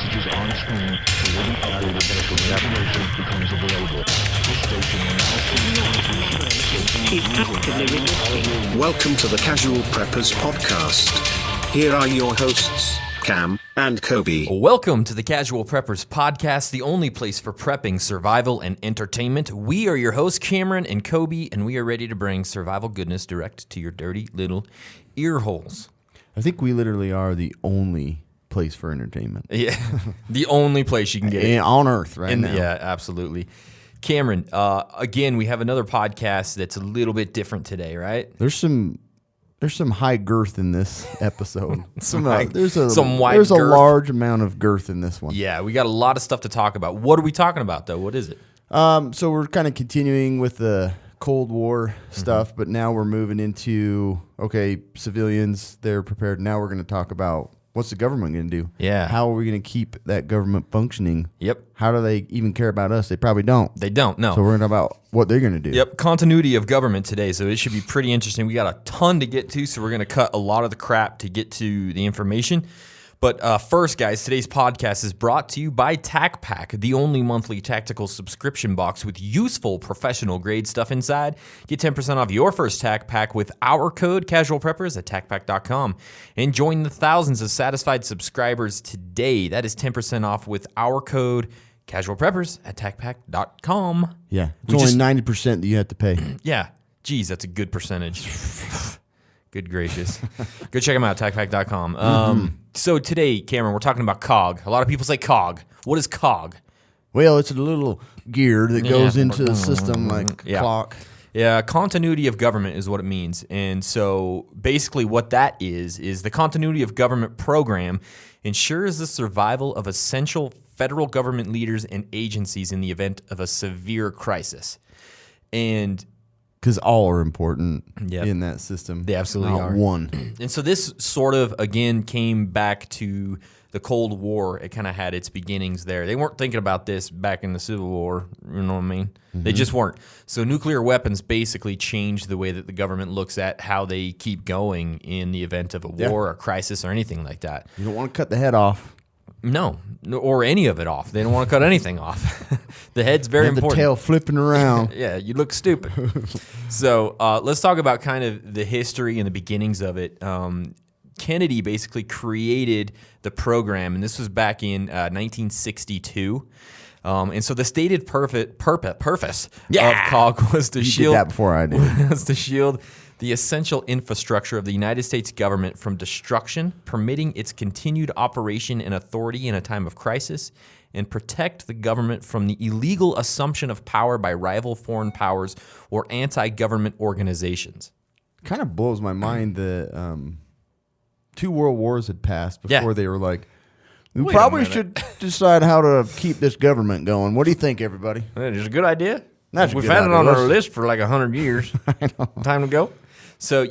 messages on screen will be added as the information becomes available. This station will now see Welcome to the Casual Preppers Podcast. Here are your hosts, Cam and Kobe. Welcome to the Casual Preppers Podcast, the only place for prepping, survival, and entertainment. We are your hosts, Cameron and Kobe, and we are ready to bring survival goodness direct to your dirty little ear holes. I think we literally are the only place for entertainment. Yeah, the only place you can get it. On Earth right now. Yeah, absolutely. Cameron, again, we have another podcast that's a little bit different today, right? There's some high girth in this episode. There's a large amount of girth in this one. Yeah, we got a lot of stuff to talk about. What are we talking about, though? What is it? So we're kind of continuing with the Cold War stuff, but now we're moving into, civilians, they're prepared. Now we're going to talk about what's the government going to do? Yeah. How are we going to keep that government functioning? Yep. How do they even care about us? They probably don't. They don't, no. So we're going to talk about what they're going to do. Yep, continuity of government today, so it should be pretty interesting. We got a ton to get to, so we're going to cut a lot of the crap to get to the information. But first, guys, today's podcast is brought to you by TacPack, the only monthly tactical subscription box with useful professional-grade stuff inside. Get 10% off your first TacPack with our code CasualPreppers at TacPack.com. And join the thousands of satisfied subscribers today. That is 10% off with our code CasualPreppers at TacPack.com. Yeah. It's only 90% that you have to pay. Yeah. Geez, that's a good percentage. Good gracious. Go check them out, TacPack.com. So today, Cameron, we're talking about COG. A lot of people say COG. What is COG? Well, it's a little gear that goes into the system like a clock. Yeah, continuity of government is what it means. And so basically what that is the continuity of government program ensures the survival of essential federal government leaders and agencies in the event of a severe crisis. And because all are important Yep. in that system. They absolutely Not are. one. And so this sort of, again, came back to the Cold War. It kind of had its beginnings there. They weren't thinking about this back in the Civil War, you know what I mean? They just weren't. So nuclear weapons basically changed the way that the government looks at how they keep going in the event of a war, a crisis, or anything like that. You don't want to cut the head off. No, or any of it off. They don't want to cut anything off. The head's very Have important. the tail flipping around. Yeah, you look stupid. So let's talk about kind of the history and the beginnings of it. Kennedy basically created the program, and this was back in 1962. And so the stated purpose of COG was to You did that before I did. was to shield the essential infrastructure of the United States government from destruction, permitting its continued operation and authority in a time of crisis, and protect the government from the illegal assumption of power by rival foreign powers or anti-government organizations. Kind of blows my mind that 2 world wars had passed before they were like, we Wait a probably minute. should decide how to keep this government going. What do you think, everybody? It's a good idea. That's a We've good had it idea. on our Let's- list for like 100 years. Time to go. So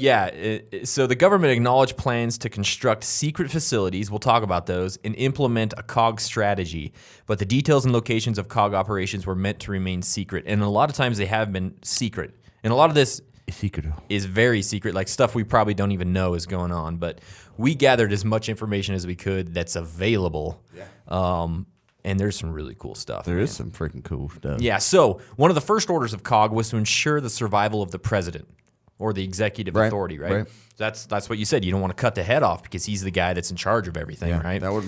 so the government acknowledged plans to construct secret facilities, we'll talk about those, and implement a COG strategy. But the details and locations of COG operations were meant to remain secret. And a lot of times they have been secret. And a lot of this is very secret, like stuff we probably don't even know is going on. But we gathered as much information as we could that's available. And there's some really cool stuff. There is some freaking cool stuff. Yeah, so one of the first orders of COG was to ensure the survival of the president or the executive authority, right? That's what you said. You don't want to cut the head off because he's the guy that's in charge of everything, right? That would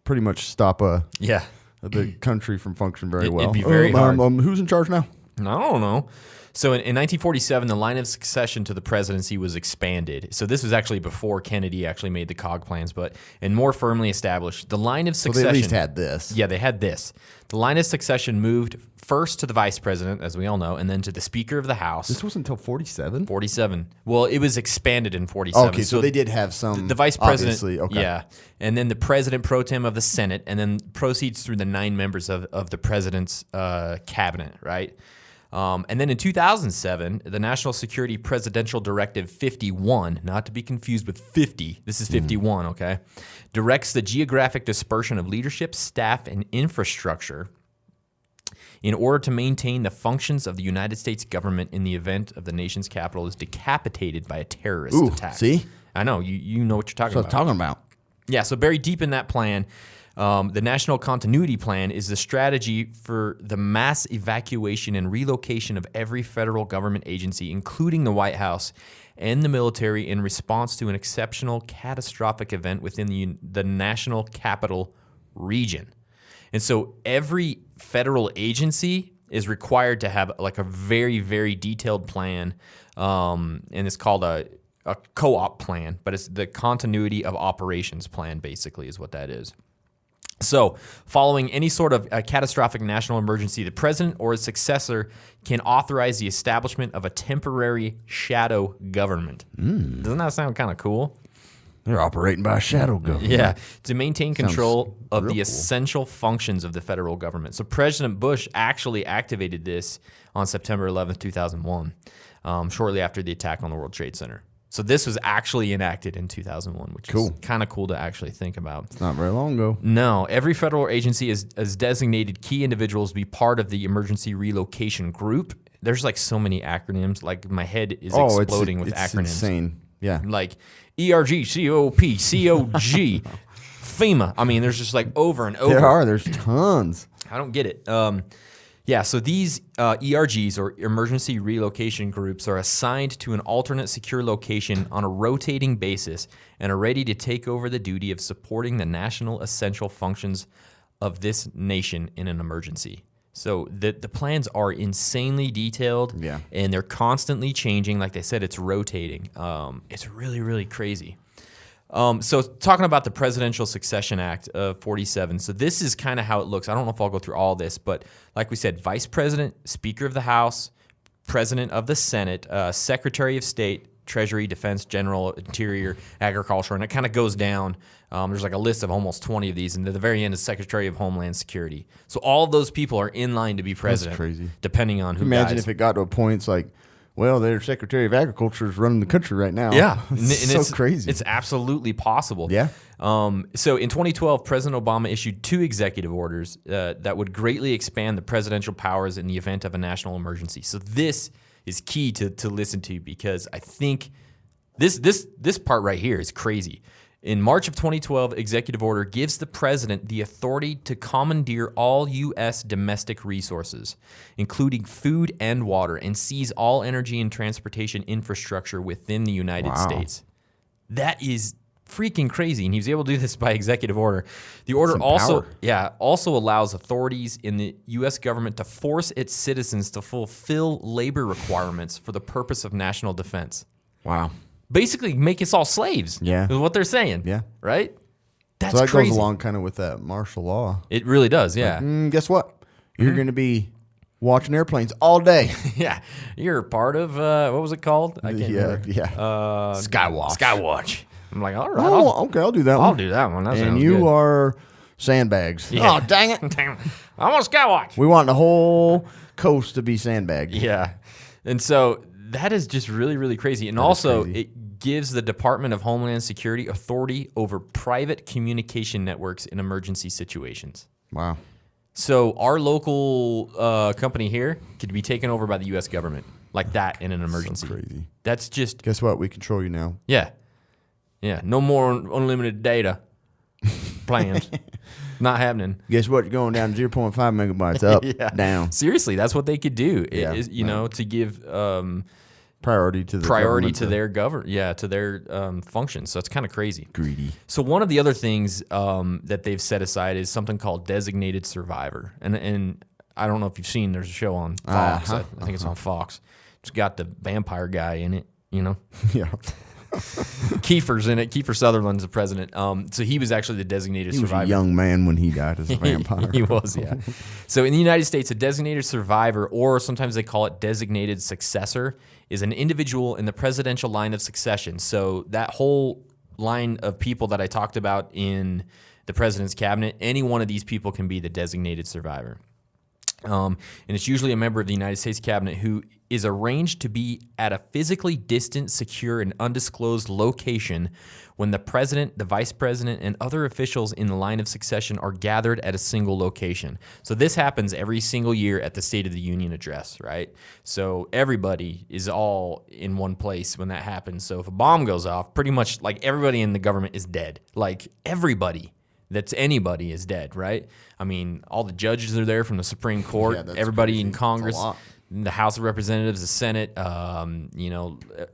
pretty much stop Yeah. the country from functioning very It'd well. be very hard. Who's in charge now? I don't know. So in 1947, the line of succession to the presidency was expanded. So this was actually before Kennedy actually made the COG plans, and more firmly established. The line of succession. So they at least had this. Yeah, they had this. The line of succession moved first to the vice president, as we all know, and then to the Speaker of the House. This wasn't until 47? 47. Well, it was expanded in 47. Okay, so they did have some. The vice president, obviously, okay. yeah, and then the president pro tem of the Senate, and then proceeds through the 9 members of the president's cabinet, right? And then in 2007, the National Security Presidential Directive 51, not to be confused with 50, this is 51, okay, directs the geographic dispersion of leadership, staff, and infrastructure in order to maintain the functions of the United States government in the event of the nation's capital is decapitated by a terrorist attack. See? I know, you know what you're talking That's what about. I'm talking about. Yeah, so buried deep in that plan, the National Continuity Plan is the strategy for the mass evacuation and relocation of every federal government agency, including the White House and the military, in response to an exceptional catastrophic event within the national capital region. And so every federal agency is required to have like a very, very detailed plan, and it's called a co-op plan, but it's the continuity of operations plan, basically, is what that is. So, following any sort of a catastrophic national emergency, the president or his successor can authorize the establishment of a temporary shadow government. Doesn't that sound kind of cool? They're operating by a shadow government. Yeah, to maintain control of real the cool. essential functions of the federal government. So President Bush actually activated this on September 11th, 2001, shortly after the attack on the World Trade Center. So this was actually enacted in 2001, which is kind of cool to actually think about. It's not very long ago. No, every federal agency has designated key individuals to be part of the emergency relocation group. There's like so many acronyms. Like my head is exploding with it's acronyms. insane. Yeah. Like ERG, COP, COG, FEMA. I mean, there's just like over and over. There's tons. I don't get it. Yeah, so these ERGs, or emergency relocation groups, are assigned to an alternate secure location on a rotating basis and are ready to take over the duty of supporting the national essential functions of this nation in an emergency. So the plans are insanely detailed, Yeah. and they're constantly changing. Like they said, it's rotating. It's really, really crazy. So talking about the Presidential Succession Act of 47. So this is kind of how it looks. I don't know if I'll go through all this, but like we said, Vice President, Speaker of the House, President of the Senate, Secretary of State, Treasury, Defense, General, Interior, Agriculture, and it kind of goes down. There's like a list of almost 20 of these, and at the very end is Secretary of Homeland Security. So all of those people are in line to be president. crazy. Depending on who Imagine dies. if it got to a point, it's like, well, their Secretary of Agriculture is running the country right now. Yeah, It's so crazy. It's absolutely possible. Yeah. So in 2012, President Obama issued 2 executive orders that would greatly expand the presidential powers in the event of a national emergency. So this is key to listen to, because I think this part right here is crazy. In March of 2012, executive order gives the president the authority to commandeer all U.S. domestic resources, including food and water, and seize all energy and transportation infrastructure within the United States. That is freaking crazy, and he was able to do this by executive order. The order also allows authorities in the U.S. government to force its citizens to fulfill labor requirements for the purpose of national defense. Wow. Basically, make us all slaves. Yeah. Is what they're saying. Yeah. Right? That's So that crazy. goes along kind of with that martial law. It really does, yeah. Guess what? You're going to be watching airplanes all day. Yeah. You're part of, what was it called? I can't remember. Skywatch. Skywatch. I'm like, all right, Oh, okay, I'll do that one. I'll do that one. That And sounds you good. are sandbags. Yeah. Oh, dang it. Damn, I want Skywatch. We want the whole coast to be sandbagged. Yeah. And so that is just really, really crazy. And also, crazy. it gives the Department of Homeland Security authority over private communication networks in emergency situations. Wow. So our local company here could be taken over by the U.S. government like that in an emergency. Crazy. That's just, Guess what? We control you now. yeah. Yeah, no more unlimited data plans. Not happening. Guess what? You're going down 0.5 megabytes up, Yeah. down. Seriously, that's what they could do. Yeah, Is, you know, to give Priority to the priority government to their to their functions. So it's kind of crazy. greedy. So one of the other things that they've set aside is something called designated survivor, and I don't know if you've seen. There's a show on Fox. I think it's on Fox. It's got the vampire guy in it. You know, Yeah. Kiefer's in it. Kiefer Sutherland's the president. So he was actually the designated He was survivor. a young man when he died as a vampire. He was, yeah. So in the United States, a designated survivor, or sometimes they call it designated successor, is an individual in the presidential line of succession. So that whole line of people that I talked about in the president's cabinet, any one of these people can be the designated survivor. And it's usually a member of the United States cabinet who is arranged to be at a physically distant, secure, and undisclosed location when the president, the vice president, and other officials in the line of succession are gathered at a single location. So this happens every single year at the State of the Union address, right? So everybody is all in one place when that happens. So if a bomb goes off, pretty much like everybody in the government is dead. Like everybody. That's anybody is dead, right? I mean, all the judges are there from the Supreme Court, Yeah, that's everybody crazy. in That's a Congress, lot. the House of Representatives, the Senate,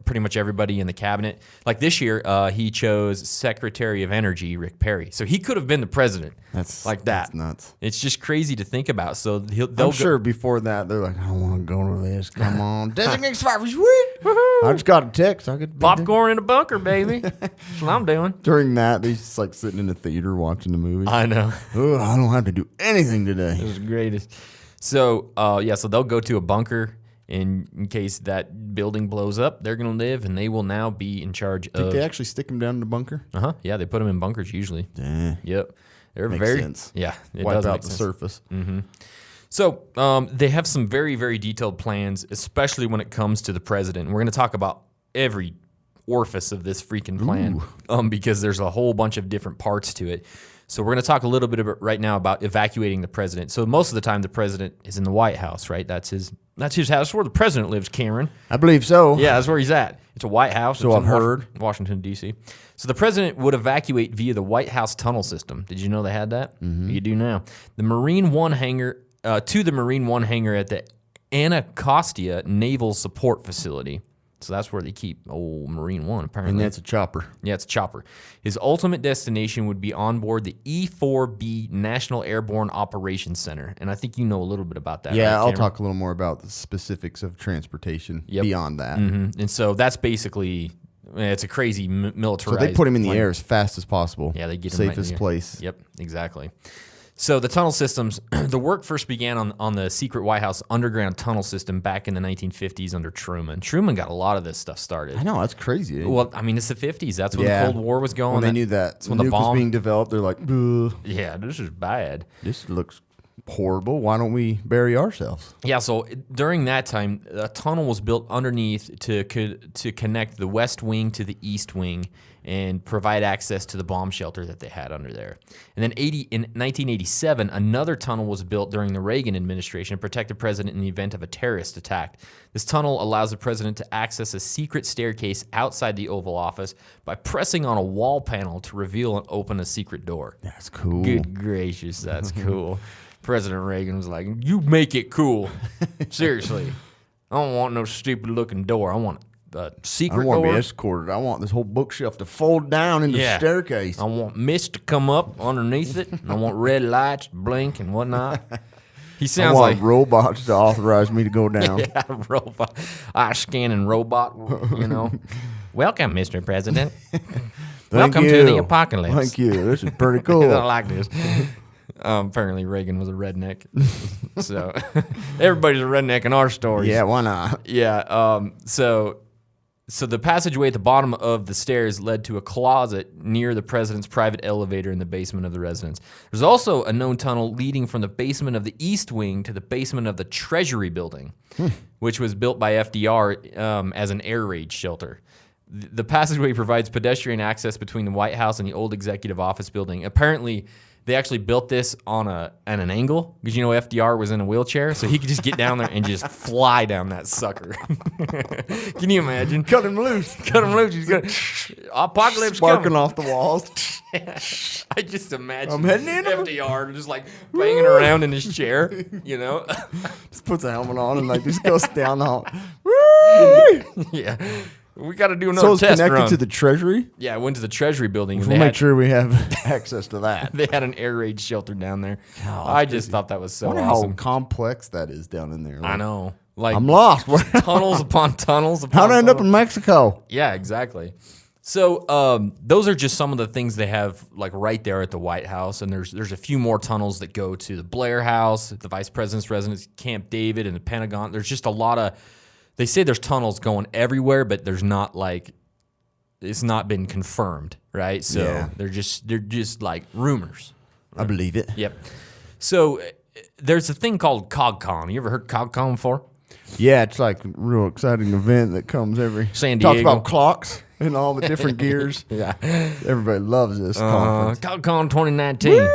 pretty much everybody in the cabinet. Like this year, he chose Secretary of Energy, Rick Perry. So he could have been the president. That's like that. That's nuts. It's just crazy to think about. So I'm sure before that they're like, I don't want to go to this. Come on, designated survivor, sweet. I just got a text. I could popcorn in a bunker, baby. That's what I'm doing. During that, they just like sitting in the theater watching the movie. I know. Oh, I don't have to do anything today. It was the greatest. So, so they'll go to a bunker in case that building blows up. They're going to live, and they will now be in charge Think of... they actually stick him down in the bunker? Yeah, they put them in bunkers usually. Yep. They're Makes very... sense. Yeah, it Wipe does out make the sense. surface. So they have some very, very detailed plans, especially when it comes to the president. And we're going to talk about every orifice of this freaking plan because there's a whole bunch of different parts to it. So we're going to talk a little bit about right now about evacuating the president. So most of the time, the president is in the White House, right? That's his house. That's where the president lives, Cameron. I believe so. Yeah, that's where he's at. It's a White House. So It's I've in heard. Washington, D.C. So the president would evacuate via the White House tunnel system. Did you know they had that? You do now. The Marine One hangar to the Marine One hangar at the Anacostia Naval Support Facility. So that's where they keep old Marine One, apparently. And that's a chopper. Yeah, it's a chopper. His ultimate destination would be on board the E-4B National Airborne Operations Center. And I think you know a little bit about that, Yeah, right, I'll Cameron? talk a little more about the specifics of transportation beyond that. And so that's basically, it's a crazy So militarized they put him in the plane. air as fast as possible. Yeah, they get him right in safest the air. place. Yep, exactly. So the tunnel systems, the work first began on the secret White House underground tunnel system back in the 1950s under Truman. Truman got a lot of this stuff started. I know, that's crazy. Well, I mean, it's the 50s. That's when Yeah. the Cold War was going. when they knew that that's when the nuke was bomb. being developed, they're like, "Ugh, Yeah, this is bad. this looks horrible. Why don't we bury ourselves? Yeah, so during that time, a tunnel was built underneath to connect the West Wing to the East Wing and provide access to the bomb shelter that they had under there. And then in 1987, another tunnel was built during the Reagan administration to protect the president in the event of a terrorist attack. This tunnel allows the president to access a secret staircase outside the Oval Office by pressing on a wall panel to reveal and open a secret door. That's cool. Good gracious, that's cool. President Reagan was like, "You make it cool. Seriously. I don't want no stupid looking door. I want a I secret don't want to door. be escorted. I want this whole bookshelf to fold down into Yeah. the staircase. I want mist to come up underneath it. And I want red lights to blink and whatnot." He I sounds want like robots to authorize me to go down. a robot, eye scanning robot, you know. Welcome, Mr. President. Thank Welcome you. to the apocalypse. Thank you. This is pretty I cool. like this. Apparently, Reagan was a redneck. So everybody's a redneck in our stories. Yeah, why not? Yeah. So the passageway at the bottom of the stairs led to a closet near the president's private elevator in the basement of the residence. There's also a known tunnel leading from the basement of the East Wing to the basement of the Treasury Building, which was built by FDR as an air raid shelter. The passageway provides pedestrian access between the White House and the old executive office building. Apparently, they actually built this at an angle because, you know, FDR was in a wheelchair, so he could just get down there and just fly down that sucker. Can you imagine? Cut him loose. Cut him loose. He's gonna apocalypse Sparking coming. off the walls. I just imagine I'm heading in. FDR just like banging around in his chair, you know? Just puts a helmet on and like just goes down the hall. Woo! Yeah. We got to do So another it's test connected run. to the Treasury. Yeah, I went to the Treasury Building. And We'll they make had, sure we have access to that. they had an air raid shelter down there. I just thought that was so I wonder awesome. how complex that is down in there. I know. Like I'm lost. tunnels upon tunnels upon How'd I end up tunnels. in Mexico? Yeah, exactly. So those are just some of the things they have like right there at the White House, and there's a few more tunnels that go to the Blair House, the Vice President's residence, Camp David, and the Pentagon. There's just a lot of. They say there's tunnels going everywhere, but there's not like. It's not been confirmed, right? So Yeah. they're just like rumors. I believe it. Yep. So there's a thing called COGCON. You ever heard COGCON before? Yeah, it's like a real exciting event that comes every San Talks Diego. about clocks and all the different gears. Yeah. Everybody loves this conference. COGCON 2019.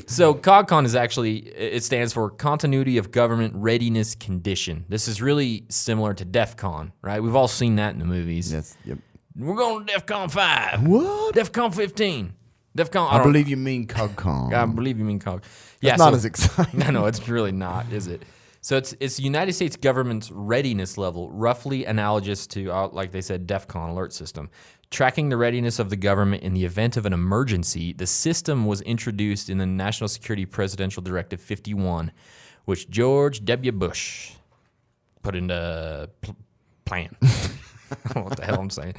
So COGCON is actually, it stands for Continuity of Government Readiness Condition. This is really similar to DEF CON, right? We've all seen that in the movies. Yes, yep. We're going to DEF CON 5. What? DEF CON 15. DEF CON, I believe you mean COGCON. I believe you mean COG. It's not as exciting. No, it's really not, is it? So it's the United States government's readiness level, roughly analogous to, like they said, DEF CON alert system. Tracking the readiness of the government in the event of an emergency, the system was introduced in the National Security Presidential Directive 51, which George W. Bush put into plan. I don't know what the hell I'm saying.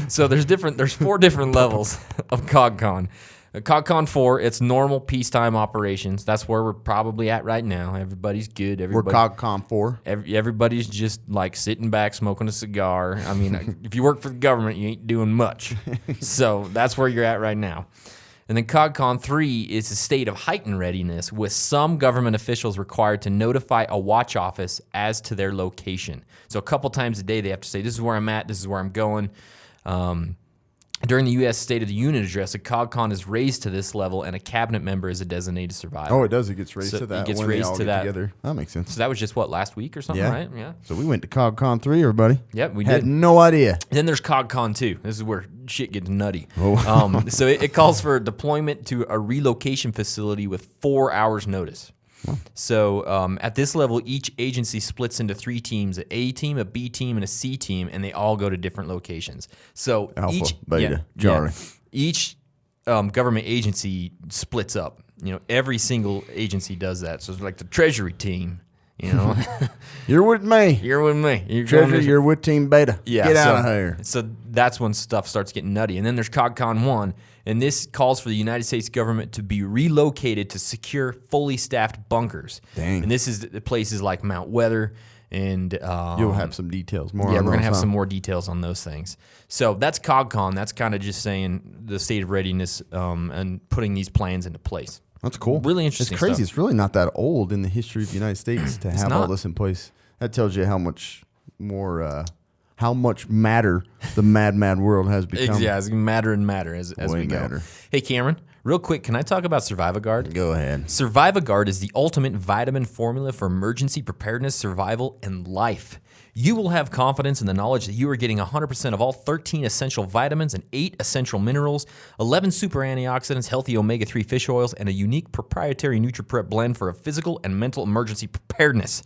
So there's 4 different levels of COGCON. COGCON 4, it's normal peacetime operations. That's where we're probably at right now. Everybody's good. We're COGCON 4. Everybody's just like sitting back, smoking a cigar. I mean, if you work for the government, you ain't doing much. So that's where you're at right now. And then COGCON 3 is a state of heightened readiness with some government officials required to notify a watch office as to their location. So a couple times a day they have to say, this is where I'm at, this is where I'm going. During the U.S. State of the Union address, a COGCON is raised to this level, and a cabinet member is a designated survivor. Oh, it does. It gets raised So to that. it gets when they raised all to get that. Together. That makes sense. So that was just, what, last week or something, Yeah. right? Yeah. So we went to COGCON 3, everybody. Yep, we Had did. no idea. Then there's COGCON 2. This is where shit gets nutty. Oh. So it calls for deployment to a relocation facility with 4 hours notice. So at this level, each agency splits into 3 teams: an A team, a B team, and a C team, and they all go to different locations. So Alpha, Beta, Charlie. each government agency splits up. You know, every single agency does that. So it's like the Treasury team. You know, You're with me. you're with me. You're going Treasure, to- you're with Team Beta. yeah, Get so, out of here. So that's when stuff starts getting nutty. And then there's COGCON 1, and this calls for the United States government to be relocated to secure, fully staffed bunkers. Dang. And this is the places like Mount Weather and You'll have some details more. yeah, on we're gonna those, have huh? some more details on those things. So that's COGCON. That's kind of just saying the state of readiness and putting these plans into place. That's cool. Really interesting It's crazy. stuff. It's really not that old in the history of the United States to have all not. this in place. That tells you how much more, how much matter the mad world has become. Yeah, it's matter and matter as Way we go. matter. Hey, Cameron, real quick, can I talk about Surviviguard? Go ahead. Surviviguard is the ultimate vitamin formula for emergency preparedness, survival, and life. You will have confidence in the knowledge that you are getting 100% of all 13 essential vitamins and 8 essential minerals, 11 super antioxidants, healthy omega-3 fish oils, and a unique proprietary NutriPrep blend for a physical and mental emergency preparedness.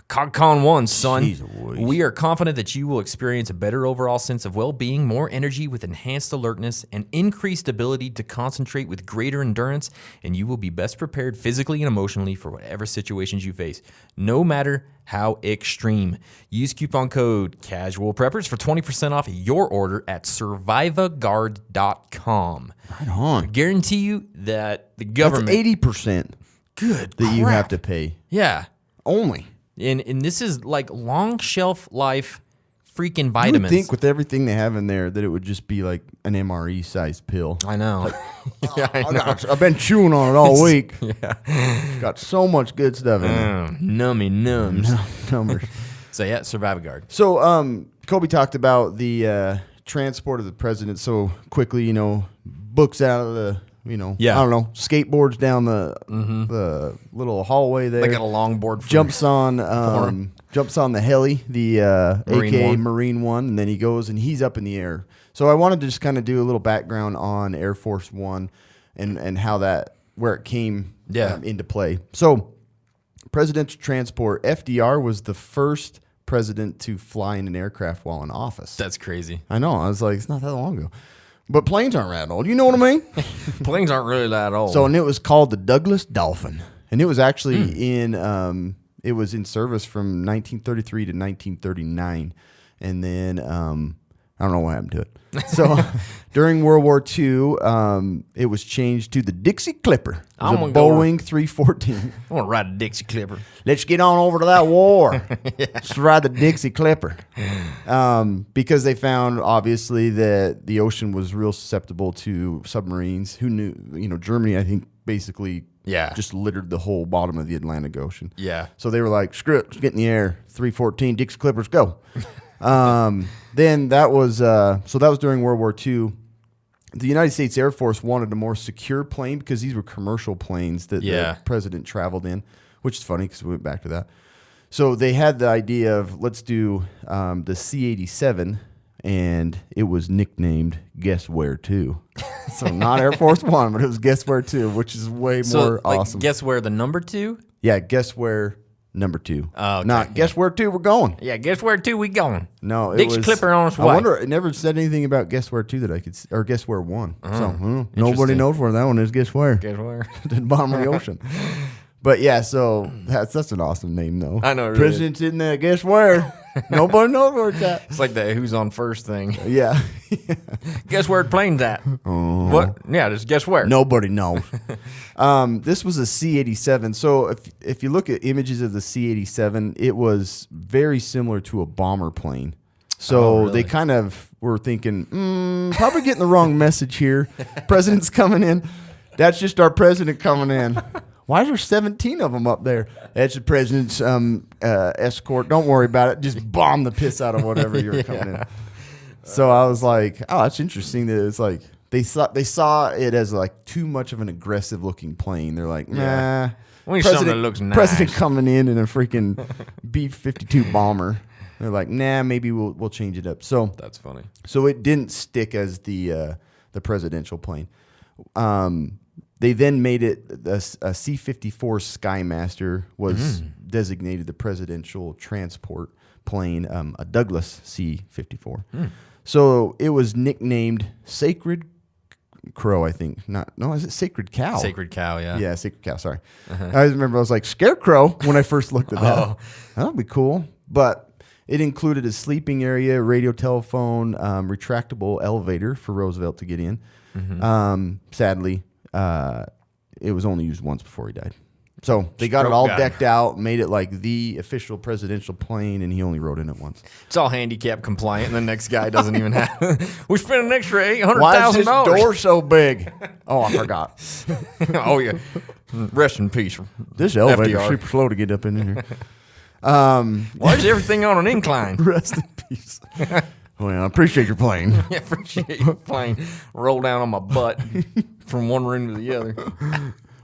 COGCON 1, son. Jeez Louise. We are confident that you will experience a better overall sense of well-being, more energy with enhanced alertness, and increased ability to concentrate with greater endurance, and you will be best prepared physically and emotionally for whatever situations you face, no matter how extreme. Use coupon code CASUALPREPPERS for 20% off your order at surviviguard.com. Right on. I guarantee you that the That's government... 80% Good that you crap. have to pay. Yeah. Only. And this is like long shelf life freaking You would vitamins. think with everything they have in there that it would just be like an MRE sized pill. I know. Yeah, I know. I've been chewing on it all week. Got so much good stuff in there. Nummy nums. Numbers. So yeah, Surviviguard. So, Kobe talked about the transport of the president so quickly, you know, books out of the, you know, Yeah. I don't know, skateboards down the little hallway there. They got a longboard. For jumps on the heli, the Marine AKA One. Marine One, and then he goes and he's up in the air. So I wanted to just kind of do a little background on Air Force One and how where it came into play. So presidential transport, FDR was the first president to fly in an aircraft while in office. That's crazy. I know. I was like, it's not that long ago. But planes aren't that old. You know what I mean? Planes aren't really that old. So, and it was called the Douglas Dolphin. And it was actually it was in service from 1933 to 1939. And then, I don't know what happened to it. So during World War II, it was changed to the Dixie Clipper. It was I'm a gonna go Boeing 314. I want to ride a Dixie Clipper. Let's get on over to that war. Let's ride the Dixie Clipper. Because they found, obviously, that the ocean was real susceptible to submarines. Who knew? You know, Germany, I think, basically Yeah. just littered the whole bottom of the Atlantic Ocean. Yeah. So they were like, screw it, let's get in the air. 314, Dixie Clippers, go. Then that was during World War II. The United States Air Force wanted a more secure plane because these were commercial planes that the president traveled in, which is funny because we went back to that. So they had the idea of let's do the C-87, and it was nicknamed Guess Where 2. So not Air Force One, but it was Guess Where 2, which is way more awesome. Guess where the number 2? Yeah, Guess Where number 2. Oh, okay. Not Guess Where 2 we're going. Yeah, guess where 2 we going? No, it Dixie was Clipper on its I way. wonder. It never said anything about Guess Where 2 that I could, or Guess Where 1. So nobody Interesting. knows where that one is. Guess where? Guess where? To the bottom of the ocean. But yeah, so that's an awesome name though. I know, it really President's in there. Guess where? Nobody knows where it's at. It's like the Who's on First thing. Yeah. Guess where the plane's at? What? Yeah, just guess where. Nobody knows. This was a C-87. So if you look at images of the C-87, it was very similar to a bomber plane. So really? they kind of were thinking, probably getting the wrong message here. President's coming in. That's just our president coming in. Why is there 17 of them up there? That's the president's escort. Don't worry about it. Just bomb the piss out of whatever you're coming in. So I was like, oh, that's interesting that it's like they saw it as like too much of an aggressive looking plane. They're like, nah. We need something that looks nice. President coming in a freaking B-52 bomber. They're like, nah, maybe we'll change it up. So That's funny. So it didn't stick as the presidential plane. They then made it a C-54 Skymaster was designated the presidential transport plane, a Douglas C-54. So it was nicknamed Sacred Crow, I think. Is it Sacred Cow? Sacred Cow, yeah. Yeah, Sacred Cow, sorry. I remember I was like, Scarecrow when I first looked at that. That'd be cool. But it included a sleeping area, radio telephone, retractable elevator for Roosevelt to get in. Sadly, it was only used once before he died. So they got it all decked out, made it like the official presidential plane, and he only rode in it once. It's all handicap compliant, and the next guy doesn't even have. We spent an extra $800,000. Why is this door so big? Oh, I forgot. Oh yeah. Rest in peace. This elevator's FDR. super slow to get up in here. Why is everything on an incline? Rest in peace. Well, I appreciate your plane. Yeah, appreciate you playing. Roll down on my butt from one room to the other.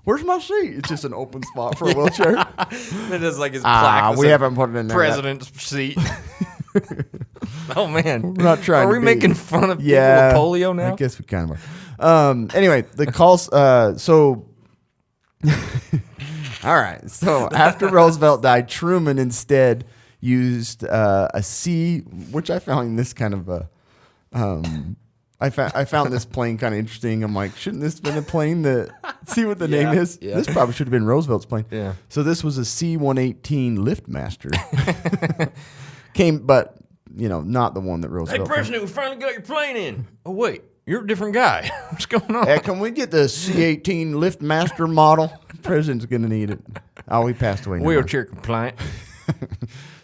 Where's my seat? It's just an open spot for a wheelchair. It is like his plaque. We haven't put it in there. President's seat. Oh man, We're not trying. Are we to be, making fun of people yeah, with polio now? I guess we kind of are. Anyway, the calls. So, all right. So after Roosevelt died, Truman instead used a C, which I found this kind of a. I found this plane kind of interesting. I'm like, shouldn't this have been a plane that? See what the name is. Yeah. This probably should have been Roosevelt's plane. Yeah. So this was a C-118 Liftmaster. But not the one that Hey, Roosevelt. President, we finally got your plane in. Oh wait, you're a different guy. What's going on? Hey, can we get the C-18 Liftmaster model? The president's gonna need it. Oh, he passed away now. Wheelchair compliant.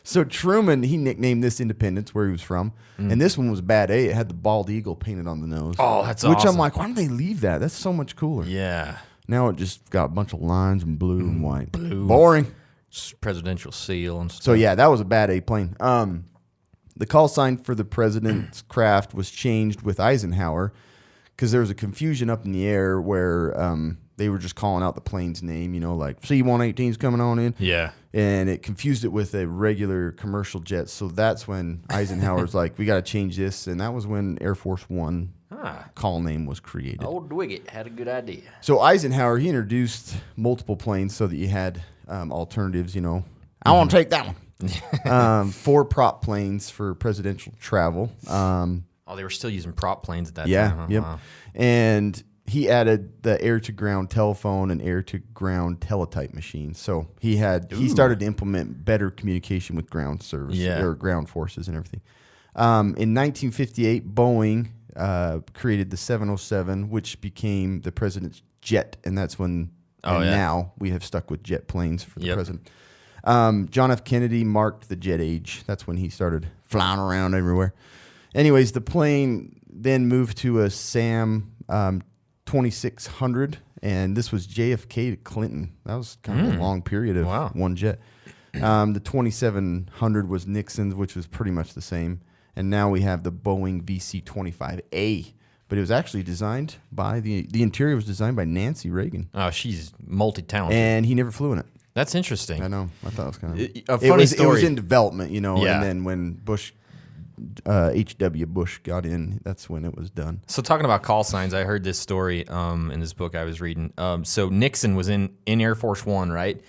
So Truman, he nicknamed this Independence, where he was from, and this one was bad A. It had the bald eagle painted on the nose. Oh, that's which awesome. I'm like, why don't they leave that? That's so much cooler. Yeah. Now it just got a bunch of lines and blue and white. Blue. Boring. Presidential seal and stuff. So yeah, that was a bad A plane. The call sign for the president's craft was changed with Eisenhower because there was a confusion up in the air where they were just calling out the plane's name, like C-118's coming on in. Yeah. And it confused it with a regular commercial jet. So that's when Eisenhower's like, we got to change this. And that was when Air Force One call name was created. Old Dwiggett had a good idea. So Eisenhower, he introduced multiple planes so that you had alternatives, I want to take that one. 4 prop planes for presidential travel. They were still using prop planes at that Yeah, time. Huh? yep. Wow. And he added the air-to-ground telephone and air-to-ground teletype machines. So he started to implement better communication with ground service or ground forces and everything. In 1958, Boeing created the 707, which became the president's jet, and that's when. Now we have stuck with jet planes for the president. John F. Kennedy marked the jet age. That's when he started flying around everywhere. Anyways, the plane then moved to a SAM 2600, and this was JFK to Clinton. That was kind of a long period of one jet. The 2700 was Nixon's, which was pretty much the same. And now we have the Boeing VC-25A, but it was actually designed by the interior was designed by Nancy Reagan. Oh, she's multi-talented. And he never flew in it. That's interesting. I know. I thought it was kind of a funny story. It was in development, you know, Yeah. and then when Bush, H.W. Bush got in, that's when it was done. So talking about call signs, I heard this story in this book I was reading. So Nixon was in Air Force One, right?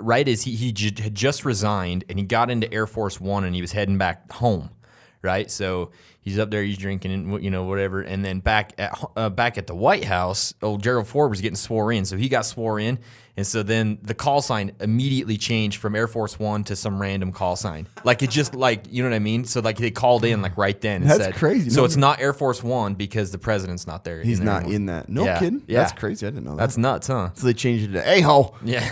Right as he had just resigned, and he got into Air Force One, and he was heading back home, right? So he's up there, he's drinking, and you know whatever, and then back at the White House, old Gerald Ford was getting swore in, so he got swore in, and so then the call sign immediately changed from Air Force One to some random call sign, like it just like you know what I mean. So like they called in like right then. And That's said, crazy. So No, it's not Air Force One because the president's not there. He's not anymore. in that. No Yeah. kidding? Yeah. That's crazy. I didn't know that. That's nuts, huh? So they changed it to a-hole. Yeah.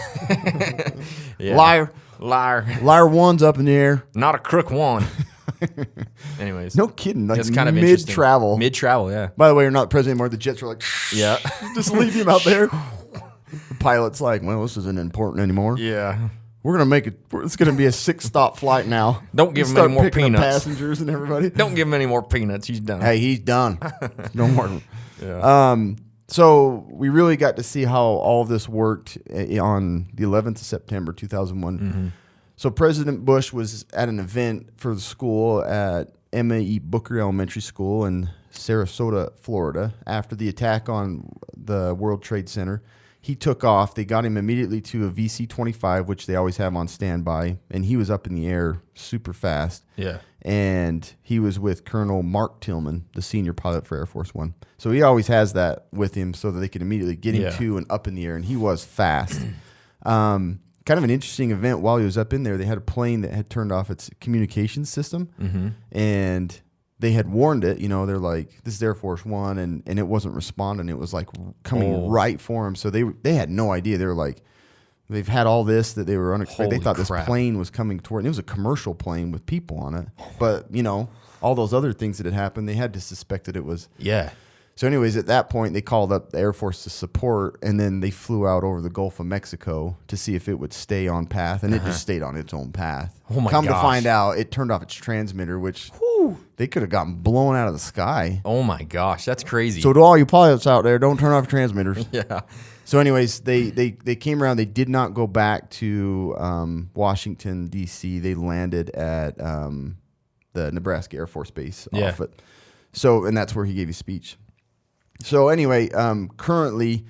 Yeah. Liar. Liar. One's up in the air. Not a crook one. Anyways. No kidding. Like It's kind of interesting. mid-travel. Mid-travel, yeah. By the way, you're not the president anymore. The jets are like, Yeah. just leave him out there. The pilot's like, well, this isn't important anymore. Yeah. We're going to make it. It's going to be a 6-stop flight now. Don't give him Start any more picking up peanuts. passengers and everybody. Don't give him any more peanuts. He's done. Hey, he's done. No more. Yeah. So we really got to see how all of this worked on the 11th of September, 2001. Mm-hmm. So President Bush was at an event for the school at Emma E. Booker Elementary School in Sarasota, Florida. After the attack on the World Trade Center, he took off. They got him immediately to a VC-25, which they always have on standby, and he was up in the air super fast. Yeah. And he was with Colonel Mark Tillman, the senior pilot for Air Force One. So he always has that with him so that they can immediately get him to and up in the air, and he was fast. Kind of an interesting event while he was up in there. They had a plane that had turned off its communications system, and they had warned it. You know, they're like, this is Air Force One, and it wasn't responding. It was like coming right for him. So they had no idea. They were like, they've had all this that they were unexpected. Holy They thought crap. this plane was coming toward, and it was a commercial plane with people on it. But, you know, all those other things that had happened, they had to suspect that it was. Yeah. So anyways, at that point, they called up the Air Force to support, and then they flew out over the Gulf of Mexico to see if it would stay on path, and it just stayed on its own path. Oh, my Come to gosh. find out, it turned off its transmitter, which they could have gotten blown out of the sky. Oh, my gosh. That's crazy. So to all you pilots out there, don't turn off your transmitters. yeah. So anyways, they came around. They did not go back to Washington, D.C. They landed at the Nebraska Air Force Base off it. So, and that's where he gave his speech. So anyway, currently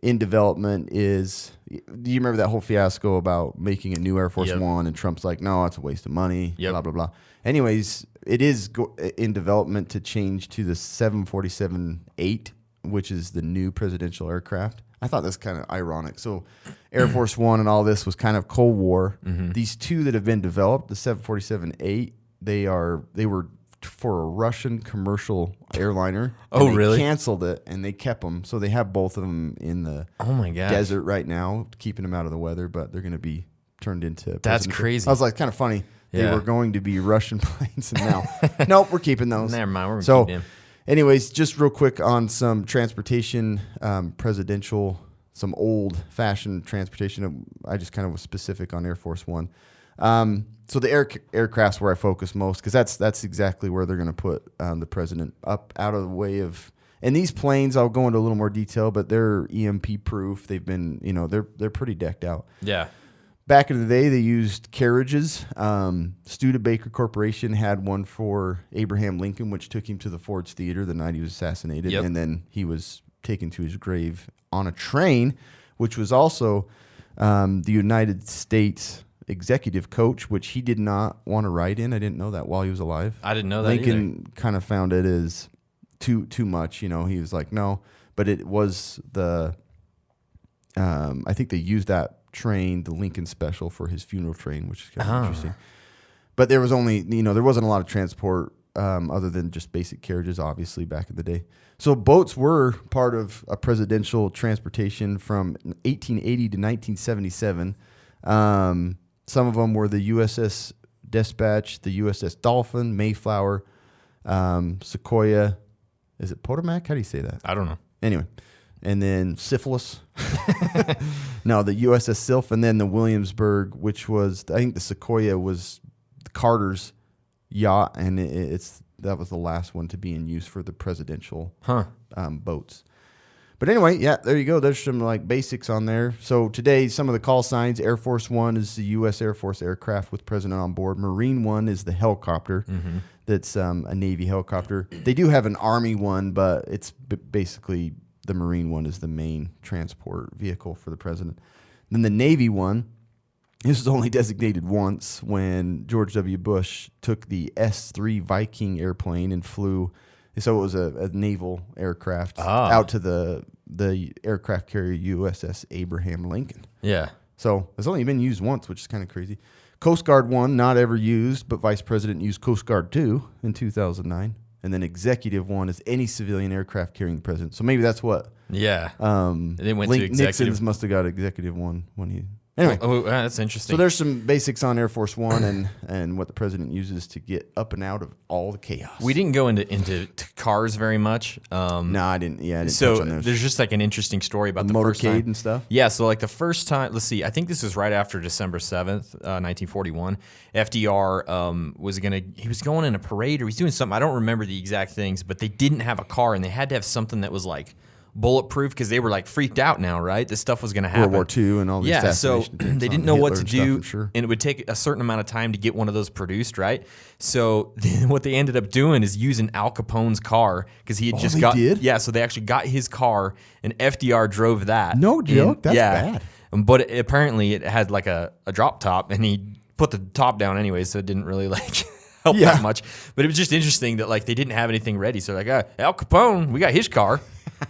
in development is, do you remember that whole fiasco about making a new Air Force One, and Trump's like, no, it's a waste of money, blah, blah, blah. Anyways, it is in development to change to the 747-8, which is the new presidential aircraft. I thought that's kind of ironic. So Air Force One and all this was kind of Cold War. These two that have been developed, the 747-8, they were for a Russian commercial airliner. Oh, they really? Canceled it, and they kept them. So they have both of them in the Oh, my gosh. desert right now, keeping them out of the weather, but they're going to be turned into That's presidential. crazy. I was like, kind of funny. They Yeah. were going to be Russian planes, and now, nope, we're keeping those. Never mind. We're going to So, keep him. anyways, just real quick on some transportation, presidential, some old-fashioned transportation. I just kind of was specific on Air Force One. So the aircraft's where I focus most, because that's exactly where they're going to put the president up out of the way of. And these planes, I'll go into a little more detail, but they're EMP proof. They've been, they're pretty decked out. Yeah. Back in the day, they used carriages. Studebaker Corporation had one for Abraham Lincoln, which took him to the Ford's Theater the night he was assassinated, and then he was taken to his grave on a train, which was also the United States executive coach, which he did not want to ride in. I didn't know that while he was alive. I didn't know that Lincoln kind of found it as too much. He was like, no. But it was the I think they used that train, the Lincoln Special, for his funeral train, which is kind of interesting. But there was only, there wasn't a lot of transport other than just basic carriages, obviously, back in the day. So boats were part of a presidential transportation from 1880 to 1977. Some of them were the USS Dispatch, the USS Dolphin, Mayflower, Sequoia. Is it Potomac? How do you say that? I don't know. Anyway, and then Syphilis. No, the USS Sylph, and then the Williamsburg, which was, I think the Sequoia was Carter's yacht, and that was the last one to be in use for the presidential boats. But anyway, yeah, there you go. There's some like basics on there. So today, some of the call signs: Air Force One is the U.S. Air Force aircraft with President on board. Marine One is the helicopter. That's a Navy helicopter. They do have an Army one, but it's basically the Marine one is the main transport vehicle for the president. Then the Navy one, this was only designated once when George W. Bush took the S-3 Viking airplane and flew. So it was a naval aircraft out to the aircraft carrier USS Abraham Lincoln. Yeah. So it's only been used once, which is kind of crazy. Coast Guard 1, not ever used, but Vice President used Coast Guard 2 in 2009. And then Executive 1 is any civilian aircraft carrying the president. So maybe that's what. Yeah. They went to Executive. Nixon's must have got Executive 1 when he. Anyway, that's interesting. So there's some basics on Air Force One and what the president uses to get up and out of all the chaos. We didn't go into cars very much. No, I didn't. Yeah, I didn't so touch on those. there's just like an interesting story about the first time. Motorcade and stuff. Yeah, so like the first time, let's see, I think this was right after December 7th, 1941. FDR he was going in a parade or he's doing something. I don't remember the exact things, but they didn't have a car and they had to have something that was like bulletproof because they were like freaked out now, right? This stuff was going to happen. World War II and all these so they didn't know what to do, stuff, sure. and it would take a certain amount of time to get one of those produced, right? So then what they ended up doing is using Al Capone's car because he had did? So they actually got his car, and FDR drove that. No joke, that's bad. But apparently it had like a drop top, and he put the top down anyway, so it didn't really like help that much. But it was just interesting that like they didn't have anything ready, so like Al Capone, we got his car.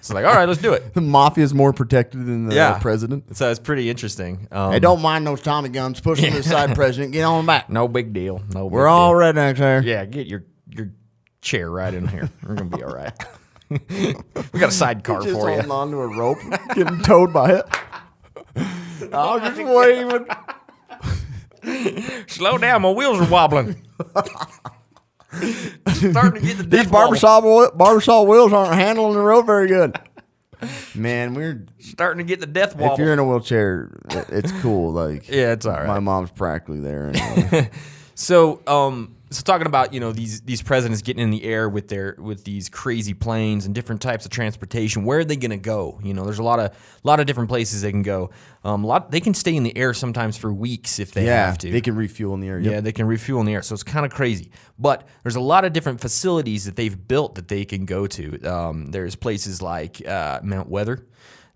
So like, all right, let's do it. The mafia is more protected than the president. So it's pretty interesting. Hey, don't mind those Tommy guns. Push them to the side, President. Get on back. No big deal. We're all rednecks here. Yeah, get your chair right in here. We're going to be all right. We got a sidecar just for you. Holding on to a rope, getting towed by it. I was just waving. Slow down. My wheels are wobbling. Starting to get the These barbershop wheels aren't handling the road very good. Man, we're starting to get the death wobble. If you're in a wheelchair, it's cool. Like, yeah, it's all right. My mom's practically there. Anyway. So talking about these presidents getting in the air with these crazy planes and different types of transportation, where are they going to go? There's a lot of different places they can go. They can stay in the air sometimes for weeks if they have to. They can refuel in the air. Yep. Yeah, they can refuel in the air. So it's kind of crazy. But there's a lot of different facilities that they've built that they can go to. There's places like Mount Weather.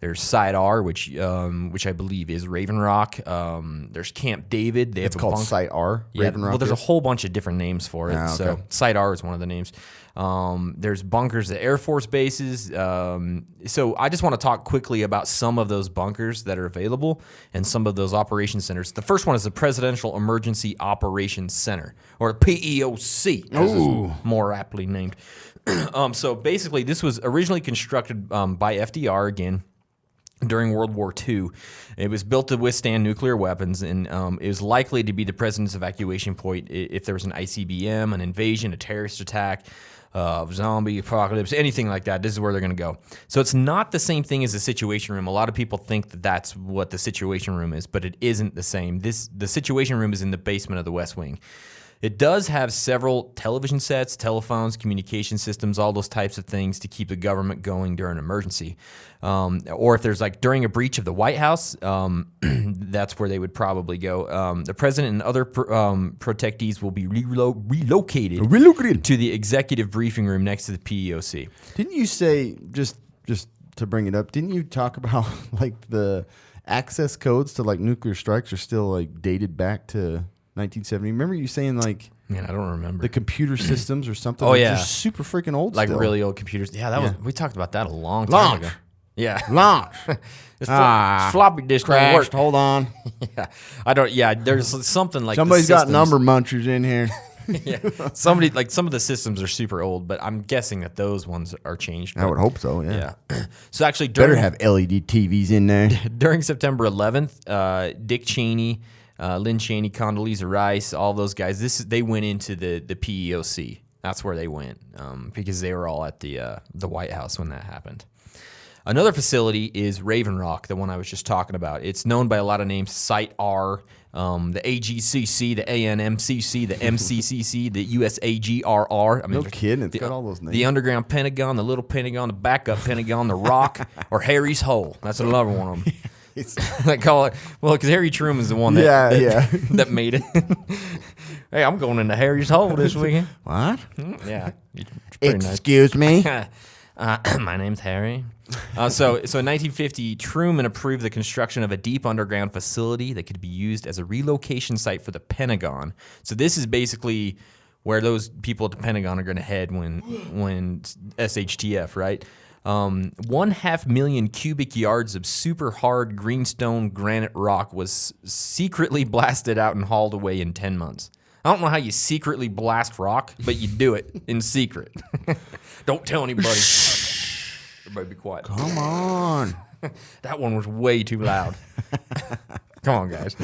There's Side R, which I believe is Raven Rock. There's Camp David. It's called Site R, Raven Rock. Well, there's a whole bunch of different names for it. Okay. So Site R is one of the names. There's bunkers at Air Force bases. So I just want to talk quickly about some of those bunkers that are available and some of those operation centers. The first one is the Presidential Emergency Operations Center, or PEOC, as it's more aptly named. So basically, this was originally constructed by FDR again during World War II. It was built to withstand nuclear weapons, and it was likely to be the president's evacuation point if there was an ICBM, an invasion, a terrorist attack, zombie apocalypse, anything like that. This is where they're going to go. So it's not the same thing as the Situation Room. A lot of people think that that's what the Situation Room is, but it isn't the same. The Situation Room is in the basement of the West Wing. It does have several television sets, telephones, communication systems, all those types of things to keep the government going during an emergency. Or if there's like during a breach of the White House, that's where they would probably go. The president and other protectees will be relocated to the executive briefing room next to the PEOC. Didn't you say, just to bring it up, didn't you talk about like the access codes to like nuclear strikes are still like dated back to 1970. Remember you saying like, man, I don't remember the computer systems or something. Oh like yeah, they're super freaking old, like still. Really old computers. Yeah, that was. We talked about that a long time ago. Yeah, launch. Floppy disk crashed. Hold on. Yeah, I don't. Yeah, there's something like somebody's got number munchers in here. Yeah, somebody like some of the systems are super old, but I'm guessing that those ones are changed. I would hope so. Yeah. So actually, better have LED TVs in there. During September 11th, Dick Cheney, Lynn Cheney, Condoleezza Rice, all those guys. They went into the PEOC. That's where they went because they were all at the White House when that happened. Another facility is Raven Rock, the one I was just talking about. It's known by a lot of names: Site R, the AGCC, the ANMCC, the MCCC, the USAGRR. I mean, No kidding, it's got all those names. The Underground Pentagon, the Little Pentagon, the Backup Pentagon, the Rock, or Harry's Hole. That's another one of them. They call it, well, because Harry Truman's the one that made it. Hey, I'm going into Harry's Hole this weekend. What? Yeah. It's pretty nice. Excuse me? My name's Harry. So in 1950, Truman approved the construction of a deep underground facility that could be used as a relocation site for the Pentagon. So this is basically where those people at the Pentagon are going to head when SHTF, right? 1.5 million cubic yards of super hard greenstone granite rock was secretly blasted out and hauled away in 10 months. I don't know how you secretly blast rock, but you do it in secret. Don't tell anybody. Everybody be quiet. Come on. That one was way too loud. Come on, guys.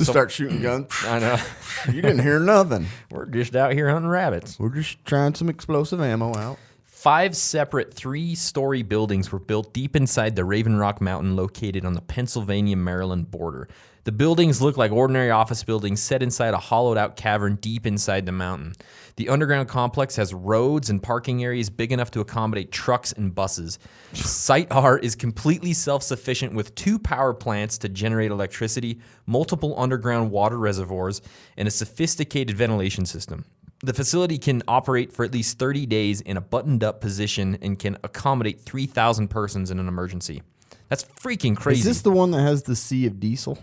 Start shooting guns. I know. You didn't hear nothing. We're just out here hunting rabbits. We're just trying some explosive ammo out. 5 separate 3-story buildings were built deep inside the Raven Rock Mountain located on the Pennsylvania-Maryland border. The buildings look like ordinary office buildings set inside a hollowed-out cavern deep inside the mountain. The underground complex has roads and parking areas big enough to accommodate trucks and buses. Site R is completely self-sufficient with 2 power plants to generate electricity, multiple underground water reservoirs, and a sophisticated ventilation system. The facility can operate for at least 30 days in a buttoned-up position and can accommodate 3,000 persons in an emergency. That's freaking crazy. Is this the one that has the Sea of Diesel?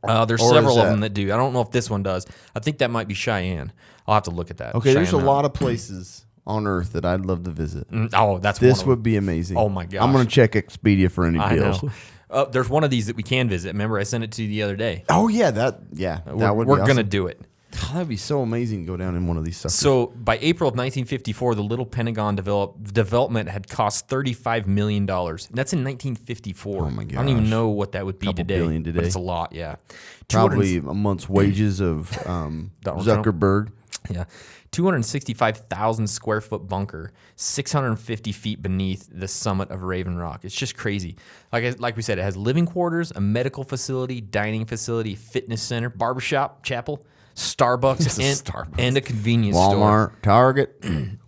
There's Or several is of them that- that do. I don't know if this one does. I think that might be Cheyenne. I'll have to look at that. Okay, there's a Cheyenne lot of places on Earth that I'd love to visit. Mountain. Oh, that's one This of them. would be amazing. Oh my gosh. I'm going to check Expedia for any I deals. know. There's one of these that we can visit. Remember, I sent it to you the other day. Oh yeah, that would We're be going to awesome. do it. That'd be so amazing to go down in one of these suckers. So by April of 1954, the Little Pentagon development had cost $35 million. That's in 1954. Oh, my I don't even gosh. know what that would be Couple today. billion But today. it's a lot, yeah. Probably a month's wages of Donald Trump. Zuckerberg. Yeah. 265,000 square foot bunker, 650 feet beneath the summit of Raven Rock. It's just crazy. Like we said, it has living quarters, a medical facility, dining facility, fitness center, barbershop, chapel, Starbucks, and a convenience store. Walmart, Target.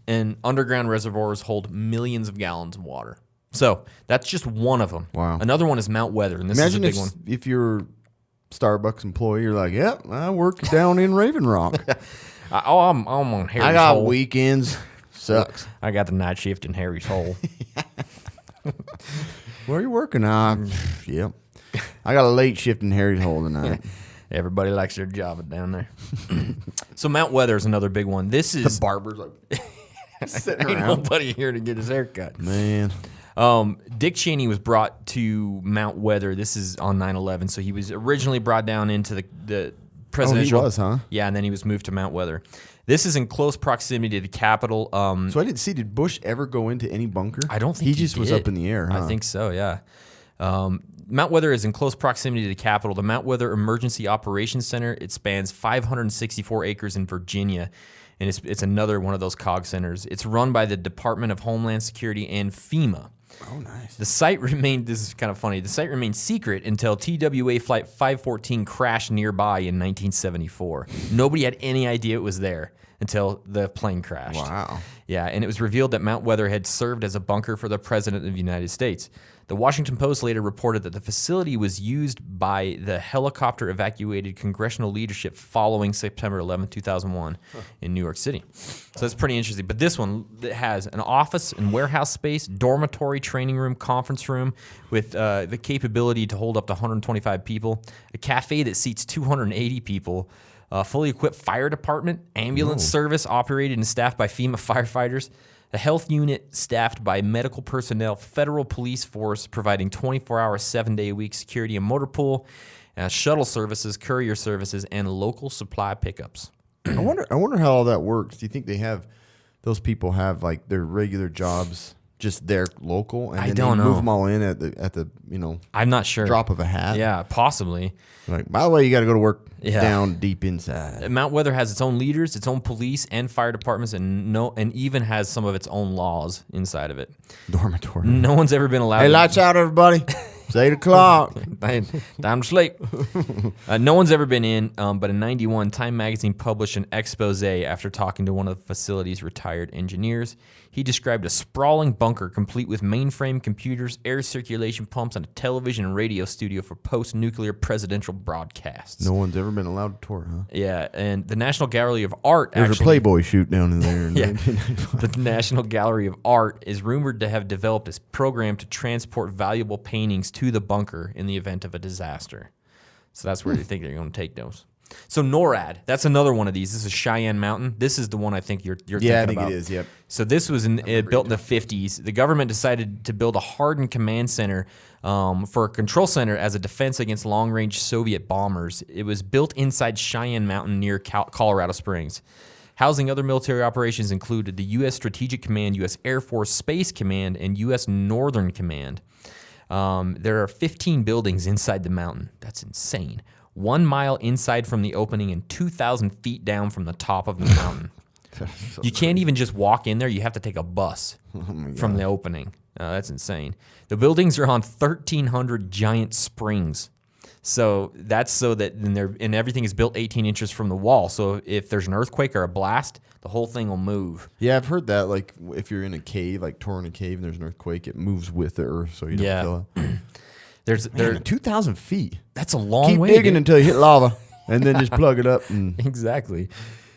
And underground reservoirs hold millions of gallons of water. So that's just one of them. Wow. Another one is Mount Weather, and this Imagine is a big one. if you're a Starbucks employee, you're like, yep, I work down in Raven Rock. I'm on Harry's I got Hole. weekends. Sucks. I got the night shift in Harry's Hole. Where are you working? Yep. I got a late shift in Harry's Hole tonight. Everybody likes their job down there. So Mount Weather is another big one. This is Barber's like sitting ain't around. nobody here to get his hair cut. Man. Dick Cheney was brought to Mount Weather. This is on 9/11. So he was originally brought down into the presidential. was, huh? Yeah, and then he was moved to Mount Weather. This is in close proximity to the Capitol. So I didn't see, did Bush ever go into any bunker? I don't think he just was did. up in the air, huh? I think so, yeah. Mount Weather is in close proximity to the Capitol. The Mount Weather Emergency Operations Center, it spans 564 acres in Virginia, and it's another one of those COG centers. It's run by the Department of Homeland Security and FEMA. Oh, nice. The site remained, this is kind of funny, the site remained secret until TWA Flight 514 crashed nearby in 1974. Nobody had any idea it was there until the plane crashed. Wow. Yeah, and it was revealed that Mount Weather had served as a bunker for the President of the United States. The Washington Post later reported that the facility was used by the helicopter evacuated congressional leadership following September 11, 2001 in New York City. So that's pretty interesting. But this one that has an office and warehouse space, dormitory, training room, conference room with the capability to hold up to 125 people, a cafe that seats 280 people, a fully equipped fire department, ambulance service operated and staffed by FEMA firefighters, a health unit staffed by medical personnel, federal police force providing 24-hour, 7-day-a-week security and motor pool, shuttle services, courier services, and local supply pickups. I wonder how all that works. Do you think those people have like their regular jobs just their local, and I then don't they know. move them all in at the I'm not sure. drop of a hat. Yeah, possibly. Like, by the way, you got to go to work Yeah. down deep inside. Mount Weather has its own leaders, its own police and fire departments, and even has some of its own laws inside of it. Dormitory. No one's ever been allowed. Hey, lights out, everybody. It's 8 o'clock. Time to sleep. No one's ever been in, but in '91, Time Magazine published an expose after talking to one of the facility's retired engineers. He described a sprawling bunker complete with mainframe computers, air circulation pumps, and a television and radio studio for post-nuclear presidential broadcasts. No one's ever been allowed to tour, huh? Yeah, and the National Gallery of Art There's actually... a Playboy shoot down in there. Yeah. The National Gallery of Art is rumored to have developed a program to transport valuable paintings to the bunker in the event of a disaster. So that's where they think they're going to take those. So NORAD, that's another one of these. This is Cheyenne Mountain. This is the one I think you're thinking Yeah, I think about. it is, yep. So this was built in the 50s. The government decided to build a hardened command center for a control center as a defense against long-range Soviet bombers. It was built inside Cheyenne Mountain near Colorado Springs. Housing other military operations included the U.S. Strategic Command, U.S. Air Force Space Command, and U.S. Northern Command. There are 15 buildings inside the mountain. That's insane. 1 mile inside from the opening and 2,000 feet down from the top of the mountain. You can't even just walk in there. You have to take a bus from the opening. That's insane. The buildings are on 1,300 giant springs. So that's so that and everything is built 18 inches from the wall. So if there's an earthquake or a blast, the whole thing will move. Yeah, I've heard that. Like, if you're in a cave, like touring a cave, and there's an earthquake, it moves with the earth, so you don't feel it. There's 2,000 feet. That's a long Keep way. digging dude. until you hit lava, and then just plug it up. And Exactly.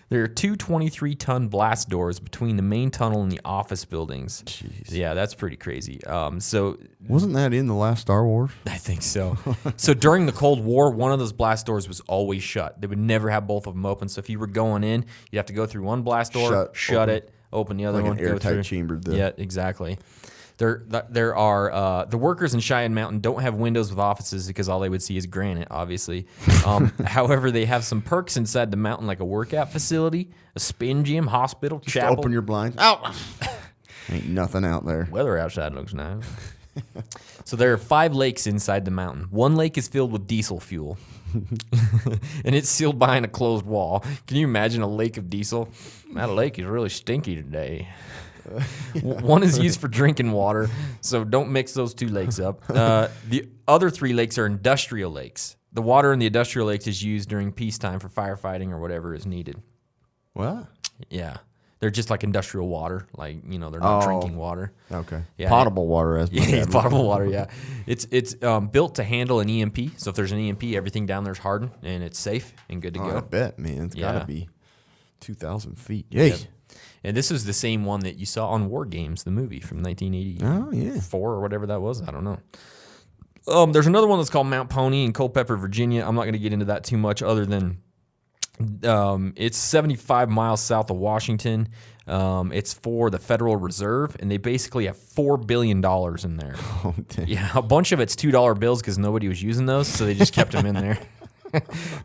There are two 23-ton blast doors between the main tunnel and the office buildings. Jeez. Yeah, that's pretty crazy. So wasn't that in the last Star Wars? I think so. So during the Cold War, one of those blast doors was always shut. They would never have both of them open. So if you were going in, you'd have to go through one blast door, shut open. it, open the other Like one, an go airtight through. chamber. Yeah, exactly. There are the workers in Cheyenne Mountain don't have windows with offices because all they would see is granite, obviously. However, they have some perks inside the mountain, like a workout facility, a spin gym, hospital, Just chapel. open your blinds. Oh, ain't nothing out there. Weather outside looks nice. So there are 5 lakes inside the mountain. One lake is filled with diesel fuel, and it's sealed behind a closed wall. Can you imagine a lake of diesel? That lake is really stinky today. One is used for drinking water, so don't mix those 2 lakes up. The other 3 lakes are industrial lakes. The water in the industrial lakes is used during peacetime for firefighting or whatever is needed. What? Yeah. They're just like industrial water, like, they're not drinking water. Okay. Yeah, Potable water, as my Yeah, dad would potable water. Yeah, it's built to handle an EMP. So if there's an EMP, everything down there's hardened and it's safe and good to I go. bet, man. It's Yeah. got to be 2,000 feet. Yay. Yep. And this was the same one that you saw on War Games, the movie from 1984 or whatever that was. I don't know. There's another one that's called Mount Pony in Culpeper, Virginia. I'm not going to get into that too much other than it's 75 miles south of Washington. It's for the Federal Reserve, and they basically have $4 billion in there. Oh, damn. Yeah, a bunch of it's $2 bills because nobody was using those, so they just kept them in there.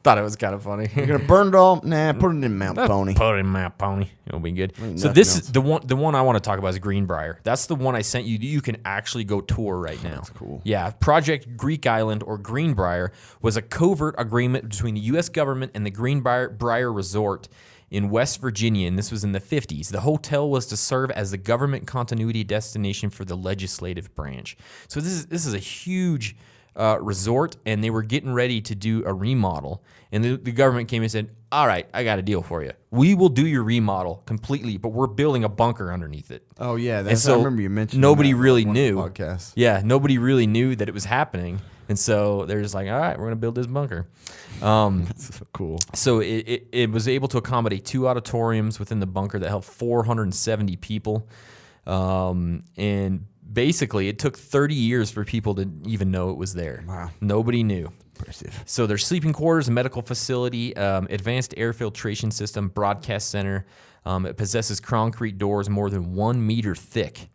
Thought it was kind of funny. You're going to burn it all? Nah, put it in Mount Pony. Put it in Mount Pony. It'll be good. Ain't So nothing this else. is the one I want to talk about is Greenbrier. That's the one I sent you. You can actually go tour right now. That's cool. Yeah, Project Greek Island or Greenbrier was a covert agreement between the U.S. government and the Greenbrier Resort in West Virginia, and this was in the 50s. The hotel was to serve as the government continuity destination for the legislative branch. So this is a huge resort, and they were getting ready to do a remodel. And the government came and said, all right, I got a deal for you. We will do your remodel completely, but we're building a bunker underneath it. Oh, yeah. And That's, so I remember you mentioned nobody that on really one of the knew. podcasts. Yeah, nobody really knew that it was happening. And so they're just like, all right, we're going to build this bunker. That's so cool. So it was able to accommodate 2 auditoriums within the bunker that held 470 people. And basically, it took 30 years for people to even know it was there. Wow. Nobody knew. Impressive. So there's sleeping quarters, a medical facility, advanced air filtration system, broadcast center. It possesses concrete doors more than 1 meter thick.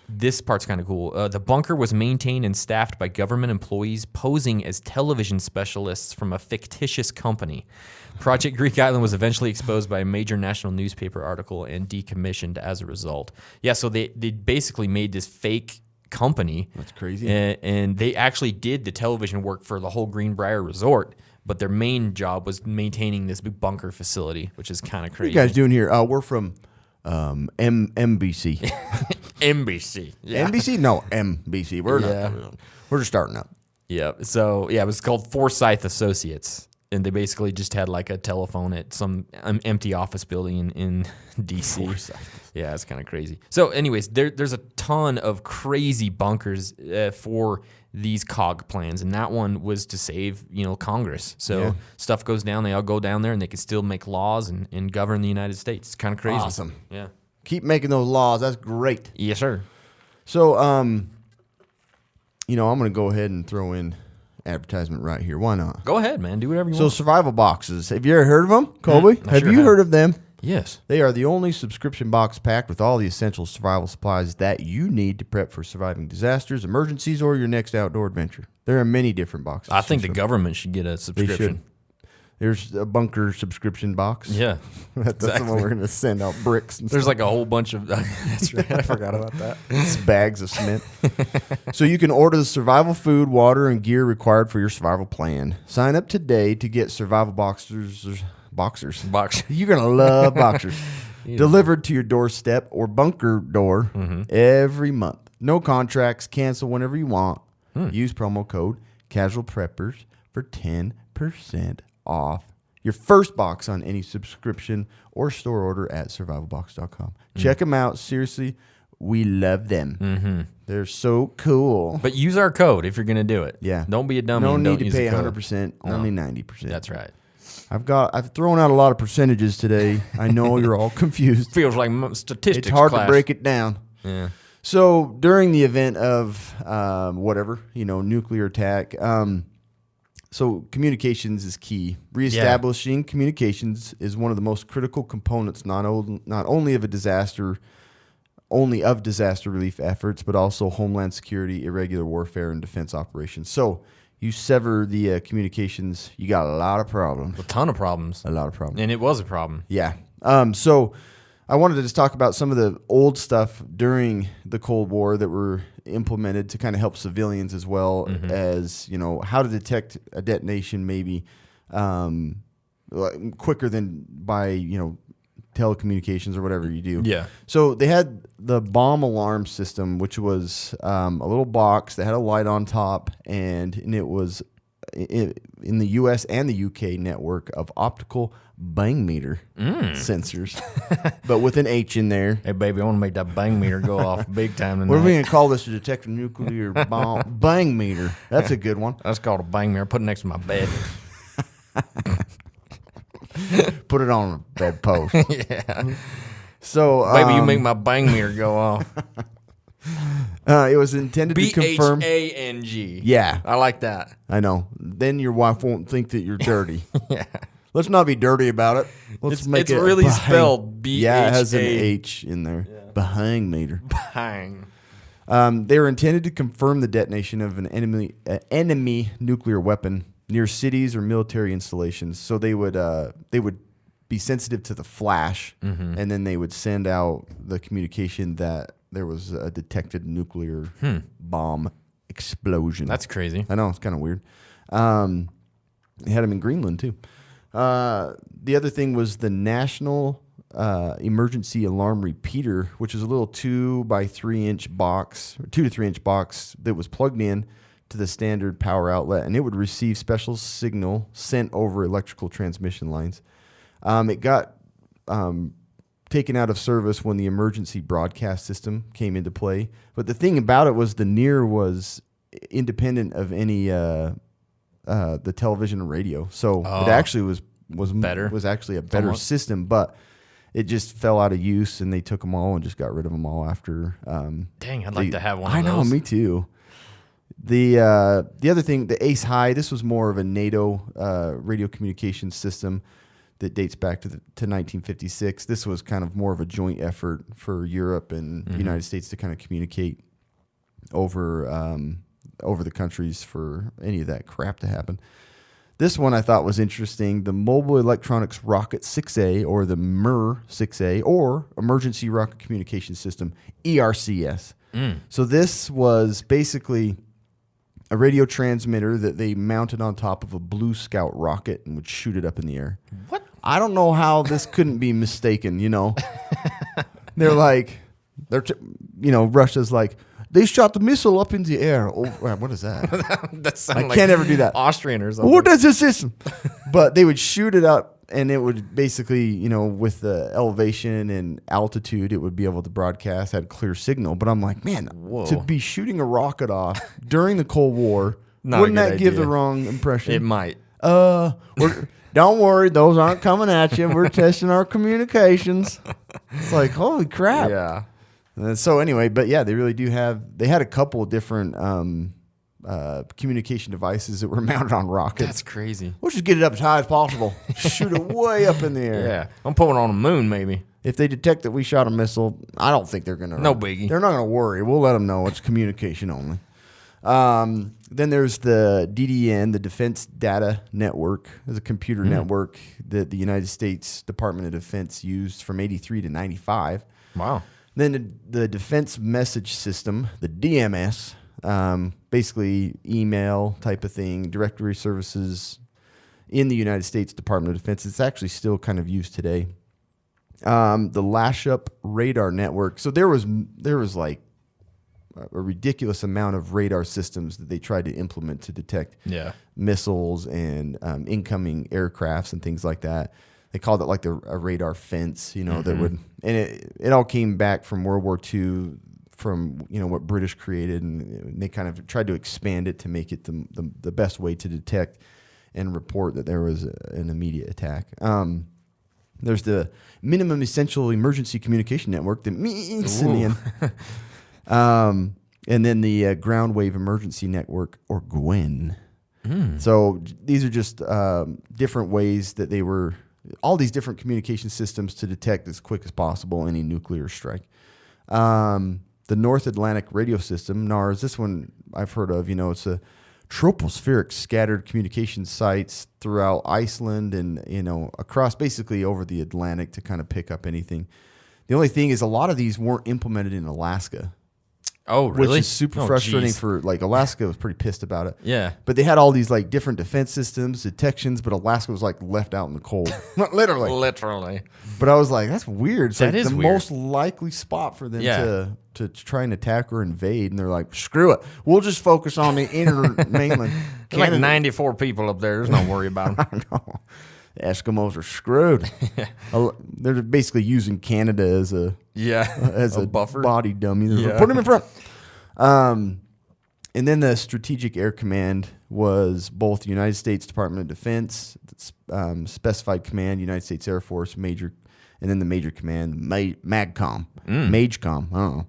this part's kind of cool. The bunker was maintained and staffed by government employees posing as television specialists from a fictitious company. Project Greek Island was eventually exposed by a major national newspaper article and decommissioned as a result. Yeah, so they basically made this fake company. That's crazy. And they actually did the television work for the whole Greenbrier Resort, but their main job was maintaining this big bunker facility, which is kind of crazy. What are you guys doing here? We're from MBC. NBC. Yeah. NBC? No, MBC. We're just starting up. Yeah. So, yeah, it was called Forsyth Associates. And they basically just had like a telephone at some empty office building in D.C. Yeah, it's kind of crazy. So anyways, there's a ton of crazy bunkers for these COG plans. And that one was to save, Congress. So stuff goes down. They all go down there and they can still make laws and govern the United States. It's kind of crazy. Awesome. Yeah. Keep making those laws. That's great. Yes, sir. So, I'm going to go ahead and throw in advertisement right here. Why not? Go ahead, man. Do whatever you So want. survival boxes. Have you ever heard of them, Colby? I Have sure you have. heard of them? Yes. They are the only subscription box packed with all the essential survival supplies that you need to prep for surviving disasters, emergencies, or your next outdoor adventure. There are many different boxes. I think the Choose from. government should get a They subscription. should. There's a bunker subscription box. Yeah. That's the one we're going to send out bricks and There's stuff. like a whole bunch of. That's right. I forgot about that. It's bags of cement. So you can order the survival food, water, and gear required for your survival plan. Sign up today to get survival boxers. Box. You're going to love boxers. Delivered to your doorstep or bunker door every month. No contracts. Cancel whenever you want. Use promo code Casual Preppers for 10% off your first box on any subscription or store order at survivalbox.com. Check them out. Seriously, we love them. They're so cool. But use our code if you're going to do it. Yeah. Don't be a dummy. No and need don't to use pay the code. 100%, only 90%. That's right. I've thrown out a lot of percentages today. I know you're all confused. Feels like statistics. It's hard class. to break it down. Yeah. So during the event of nuclear attack, so communications is key. Reestablishing communications is one of the most critical components, not only of disaster relief efforts, but also homeland security, irregular warfare, and defense operations. So you sever the communications, you got a lot of problems. A ton of problems. A lot of problems. And it was a problem. Yeah. So I wanted to just talk about some of the old stuff during the Cold War that were implemented to kind of help civilians as well as, how to detect a detonation maybe quicker than by, telecommunications or whatever you do. Yeah. So they had the bomb alarm system, which was a little box that had a light on top, and it was in the U.S. and the U.K. network of optical bang meter sensors, but with an H in there. Hey, baby, I want to make that bang meter go off big time tonight. What are we going to call this to detect a nuclear bomb? Bang meter. That's a good one. That's called a bang meter. Put it next to my bed. Put it on a bedpost. Yeah. So, Baby, you make my bang meter go off. it was intended to confirm. BHANG. Yeah, I like that. I know. Then your wife won't think that you're dirty. Yeah. Let's not be dirty about it. Let's make it's it really bang. spelled B-H-A. Yeah, it has an H in there. Yeah. Bang meter. Bang. They were intended to confirm the detonation of an enemy nuclear weapon near cities or military installations. So they would be sensitive to the flash, and then they would send out the communication that there was a detected nuclear bomb explosion. That's crazy. I know, it's kind of weird. They had them in Greenland too. The other thing was the National Emergency Alarm Repeater, which is a little 2 by 3 inch box, or 2 to 3 inch box that was plugged in to the standard power outlet, and it would receive special signal sent over electrical transmission lines. It got taken out of service when the emergency broadcast system came into play. But the thing about it was the NER was independent of any the television and radio, so it actually was better. Was actually a better system, but it just fell out of use, and they took them all and just got rid of them all after. Dang, I'd like to have one of I know, those. me too. The other thing, the Ace High, this was more of a NATO radio communications system. that dates back to 1956. This was kind of more of a joint effort for Europe and the United States to kind of communicate over the countries for any of that crap to happen. This one I thought was interesting. The Mobile Electronics Rocket 6A, or the MER 6A, or Emergency Rocket Communication System, ERCS. So this was basically a radio transmitter that they mounted on top of a Blue Scout rocket and would shoot it up in the air. What? I don't know how this couldn't be mistaken, you know. They're like, Russia's like, they shot the missile up in the air. Oh, what is that? That sounds I can't ever do that. Austrian or something. What is this system? But they would shoot it up, and it would basically, with the elevation and altitude, it would be able to broadcast, had clear signal. But I'm like, man, to be shooting a rocket off during the Cold War, wouldn't that give the wrong impression? It might. Don't worry, those aren't coming at you. We're testing our communications. It's like, holy crap. Yeah. And so anyway, but yeah, they really do they had a couple of different communication devices that were mounted on rockets. That's crazy. We'll just get it up as high as possible. Shoot it way up in the air. Yeah. I'm putting it on the moon, maybe. If they detect that we shot a missile, I don't think they're going to. No biggie. They're not going to worry. We'll let them know it's communication only. Then there's the DDN, the Defense Data Network. It's a computer network that the United States Department of Defense used from 83 to 95. Wow. Then the Defense Message System, the DMS, basically email type of thing, directory services in the United States Department of Defense. It's actually still kind of used today. The Lash-Up Radar Network. So there was like a ridiculous amount of radar systems that they tried to implement to detect missiles and incoming aircrafts and things like that. They called it like a radar fence, that would, and it all came back from World War II, from what British created, and they kind of tried to expand it to make it the best way to detect and report that there was an immediate attack. There's the Minimum Essential Emergency Communication Network, the MINSINIAN. And then the Ground Wave Emergency Network, or GWEN. So these are just different ways that they were, all these different communication systems to detect as quick as possible any nuclear strike. The North Atlantic Radio System, NARS, this one I've heard of. It's a tropospheric scattered communication sites throughout Iceland and, across basically over the Atlantic to kind of pick up anything. The only thing is a lot of these weren't implemented in Alaska. Oh, really? Which is super frustrating for, Alaska was pretty pissed about it. Yeah. But they had all these, different defense systems, detections, but Alaska was, left out in the cold. Literally. Literally. But I was like, that's weird. It's that is the weird. most likely spot for them to try and attack or invade. And they're like, screw it. We'll just focus on the inner mainland. There's 94 people up there. There's no worry about them. I know. The Eskimos are screwed. They're basically using Canada as a buffer body dummy. Put them in front. And then the Strategic Air Command was both the United States Department of Defense, Specified Command, United States Air Force, Major, and then the Major Command, MAGCOM, MAGECOM, I don't know.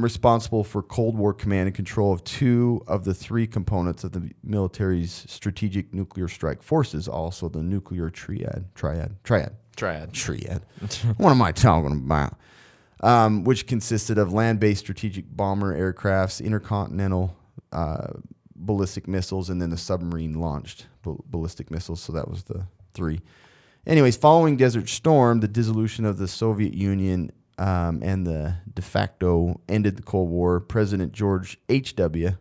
Responsible for Cold War command and control of 2 of the 3 components of the military's strategic nuclear strike forces, also the nuclear triad. What am I talking about? Which consisted of land-based strategic bomber aircrafts, intercontinental ballistic missiles, and then the submarine-launched ballistic missiles. So that was the 3. Anyways, following Desert Storm, the dissolution of the Soviet Union and the de facto ended the Cold War, President George H.W.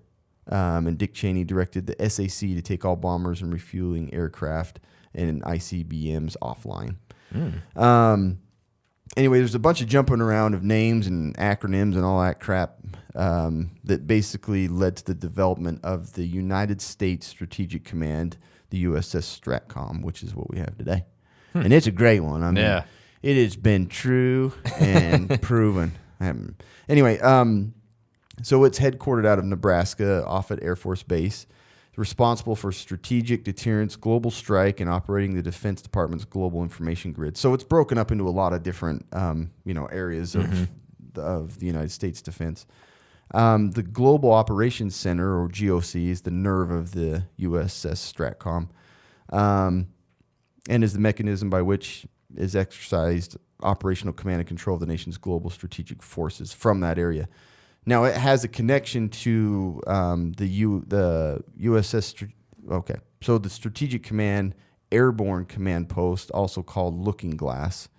And Dick Cheney directed the SAC to take all bombers and refueling aircraft and ICBMs offline. Anyway, there's a bunch of jumping around of names and acronyms and all that crap that basically led to the development of the United States Strategic Command, the USS Stratcom, which is what we have today. And it's a great one. I mean, it has been true and proven. Anyway, so it's headquartered out of Nebraska, Offutt Air Force Base. It's responsible for strategic deterrence, global strike, and operating the Defense Department's global information grid. So it's broken up into a lot of different, areas of the United States defense. The Global Operations Center, or GOC, is the nerve of the USS Stratcom. and is the mechanism by which is exercised operational command and control of the nation's global strategic forces from that area. Now, it has a connection to the USS. Okay, so the Strategic Command Airborne Command Post, also called Looking Glass,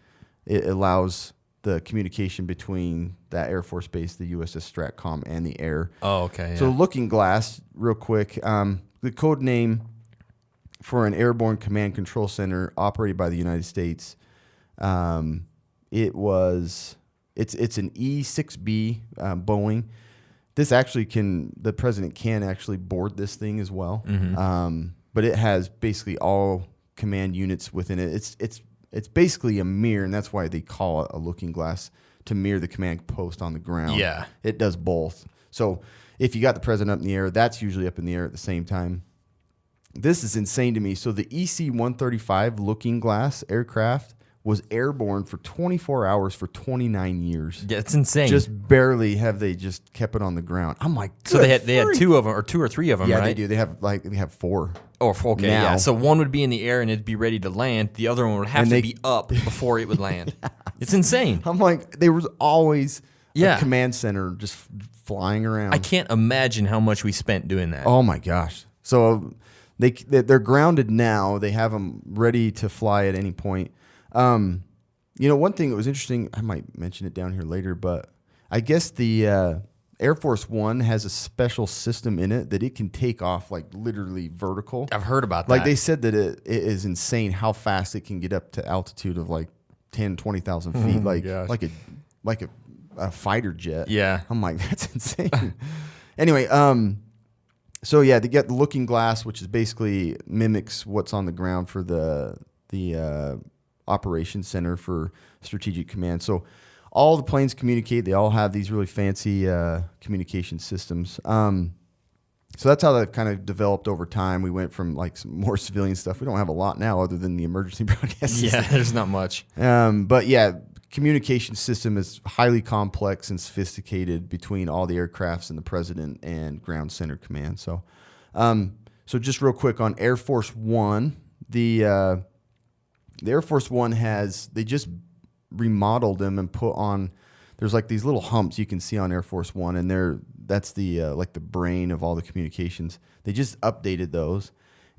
it allows the communication between that Air Force base, the USS Stratcom, and the air. Oh, okay. So Looking Glass, real quick, the code name for an airborne command control center operated by the United States. It's an E-6B Boeing. This actually the president can actually board this thing as well. But it has basically all command units within it. It's basically a mirror, and that's why they call it a looking glass, to mirror the command post on the ground. Yeah. It does both. So if you got the president up in the air, that's usually up in the air at the same time. This is insane to me. So the EC-135 looking glass aircraft was airborne for 24 hours for 29 years. Yeah, it's insane. Just barely have they just kept it on the ground. I'm like, so they had two of them, or two or three of them, yeah, right? they do. They have four. Oh, okay, now. yeah. So one would be in the air and it'd be ready to land. The other one would have to be up before it would land. It's insane. I'm like, there was always Yeah. a command center just flying around. I can't imagine how much we spent doing that. Oh my gosh. So they're grounded now. They have them ready to fly at any point. One thing that was interesting, I might mention it down here later, but I guess the Air Force One has a special system in it that it can take off like literally vertical. I've heard about that. Like they said that it is insane how fast it can get up to altitude of like 10, 20,000 feet, like a fighter jet. Yeah. I'm like, that's insane. Anyway, so yeah, they get the looking glass, which is basically mimics what's on the ground for the operations center for strategic command. So all the planes communicate. They all have these really fancy communication systems. So that's how they've kind of developed over time. We went from like some more civilian stuff. We don't have a lot now other than the emergency broadcast system. Yeah, there's not much. But yeah, communication system is highly complex and sophisticated between all the aircrafts and the president and ground center command. So, so just real quick on Air Force One, the Air Force One they just remodeled them and put on, there's like these little humps you can see on Air Force One, and that's the like the brain of all the communications. They just updated those,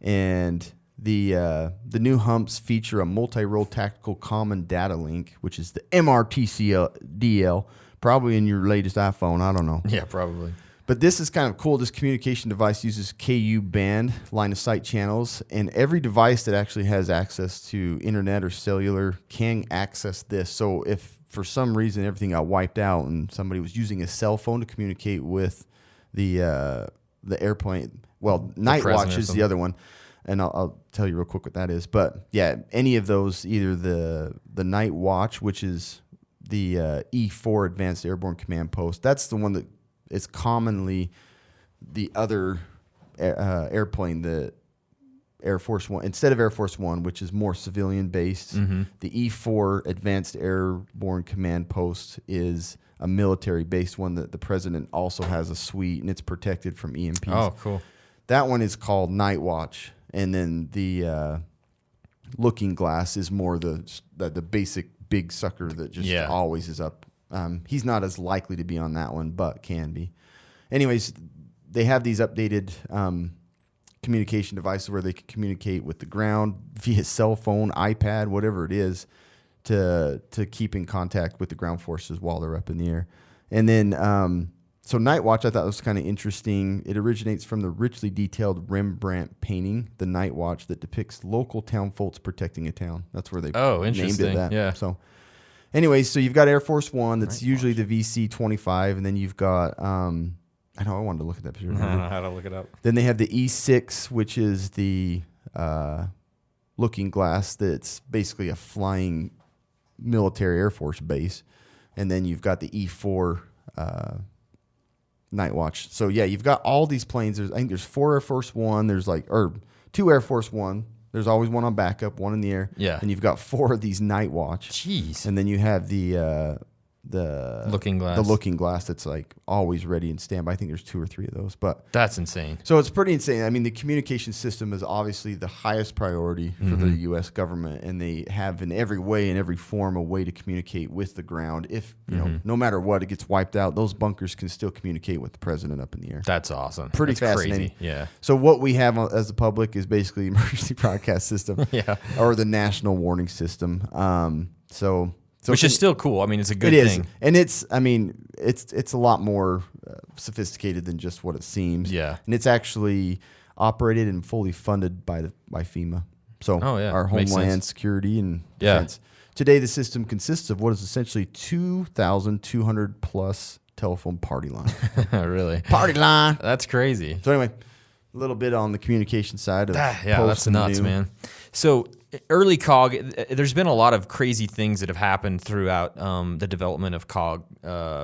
and the new humps feature a multi-role tactical common data link, which is the MRTCDL, probably in your latest iPhone. I don't know. Yeah, probably. But this is kind of cool. This communication device uses KU band line of sight channels, and every device that actually has access to internet or cellular can access this. So if for some reason everything got wiped out and somebody was using a cell phone to communicate with the airplane, well, Night Watch is the other one, and I'll tell you real quick what that is. But yeah, any of those, either the Night Watch, which is the E4 Advanced Airborne Command Post, that's the one that is commonly the other airplane, the Air Force One, instead of Air Force One, which is more civilian based. The E4 Advanced Airborne Command Post is a military based one that the president also has a suite, and it's protected from EMPs. Oh, cool. That one is called Night Watch, and then the Looking Glass is more the basic big sucker that just always is up. He's not as likely to be on that one, but can be. Anyways, they have these updated communication devices where they can communicate with the ground via cell phone, iPad, whatever it is, to keep in contact with the ground forces while they're up in the air. And then, so Night Watch, I thought was kind of interesting. It originates from the richly detailed Rembrandt painting, The Night Watch, that depicts local town folks protecting a town. That's where they named it that. Yeah. So anyways, so you've got Air Force One, that's usually the VC-25, and then you've got, I wanted to look at that picture. I don't know how to look it up. Then they have the E6, which is the looking glass that's basically a flying military Air Force base. And then you've got the E4 Night Watch. So yeah, you've got all these planes. I think there's 4 Air Force One. There's 2 Air Force One. There's always one on backup, one in the air. Yeah. And you've got 4 of these Night Watch. Jeez. And then you have the Looking glass. The looking glass that's like always ready and standby. I think there's 2 or 3 of those, but That's insane. so it's pretty insane. I mean, the communication system is obviously the highest priority for the U.S. government, and they have in every way, in every form, a way to communicate with the ground. If you know, no matter what, it gets wiped out, those bunkers can still communicate with the president up in the air. That's awesome. Pretty That's fascinating. crazy. Yeah. So what we have as the public is basically emergency broadcast system, Yeah. or the national warning system. Which is still cool. I mean, it's a good it is, thing. and it's a lot more sophisticated than just what it seems. Yeah. and it's actually operated and fully funded by FEMA. So Oh, yeah. our Makes Homeland sense. Security and Yeah. Defense. Today, the system consists of what is essentially 2,200 plus telephone party lines. Really. Party line. That's crazy. So anyway, a little bit on the communication side of Yeah, post that's and nuts, new. man. So early COG, there's been a lot of crazy things that have happened throughout the development of COG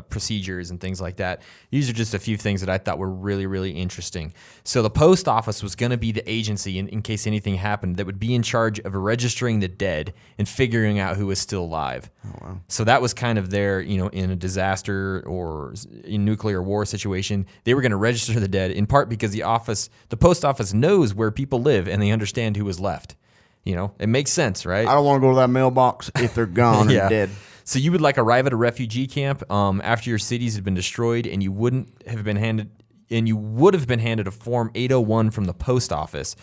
procedures and things like that. These are just a few things that I thought were really, really interesting. So the post office was going to be the agency, in case anything happened, that would be in charge of registering the dead and figuring out who was still alive. Oh, wow. So that was kind of their, in a disaster or in nuclear war situation, they were going to register the dead, in part because the post office knows where people live and they understand who was left. It makes sense, right? I don't want to go to that mailbox if they're gone Yeah. and dead. So you would arrive at a refugee camp after your cities had been destroyed, and you would have been handed a Form 801 from the post office,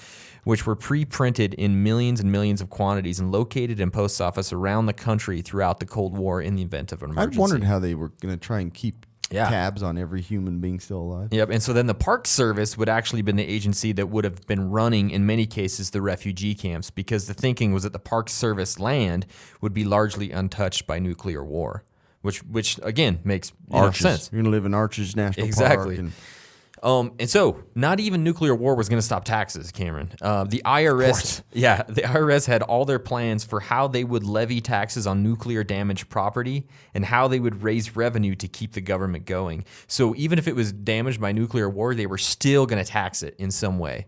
which were pre-printed in millions and millions of quantities and located in post office around the country throughout the Cold War in the event of an emergency. I wondered how they were going to try and keep Yeah. tabs on every human being still alive. Yep, and so then the Park Service would actually been the agency that would have been running, in many cases, the refugee camps, because the thinking was that the Park Service land would be largely untouched by nuclear war, which again makes sense. You're going to live in Arches National Exactly. Park. And so not even nuclear war was going to stop taxes, Cameron. The IRS had all their plans for how they would levy taxes on nuclear damaged property and how they would raise revenue to keep the government going. So even if it was damaged by nuclear war, they were still going to tax it in some way.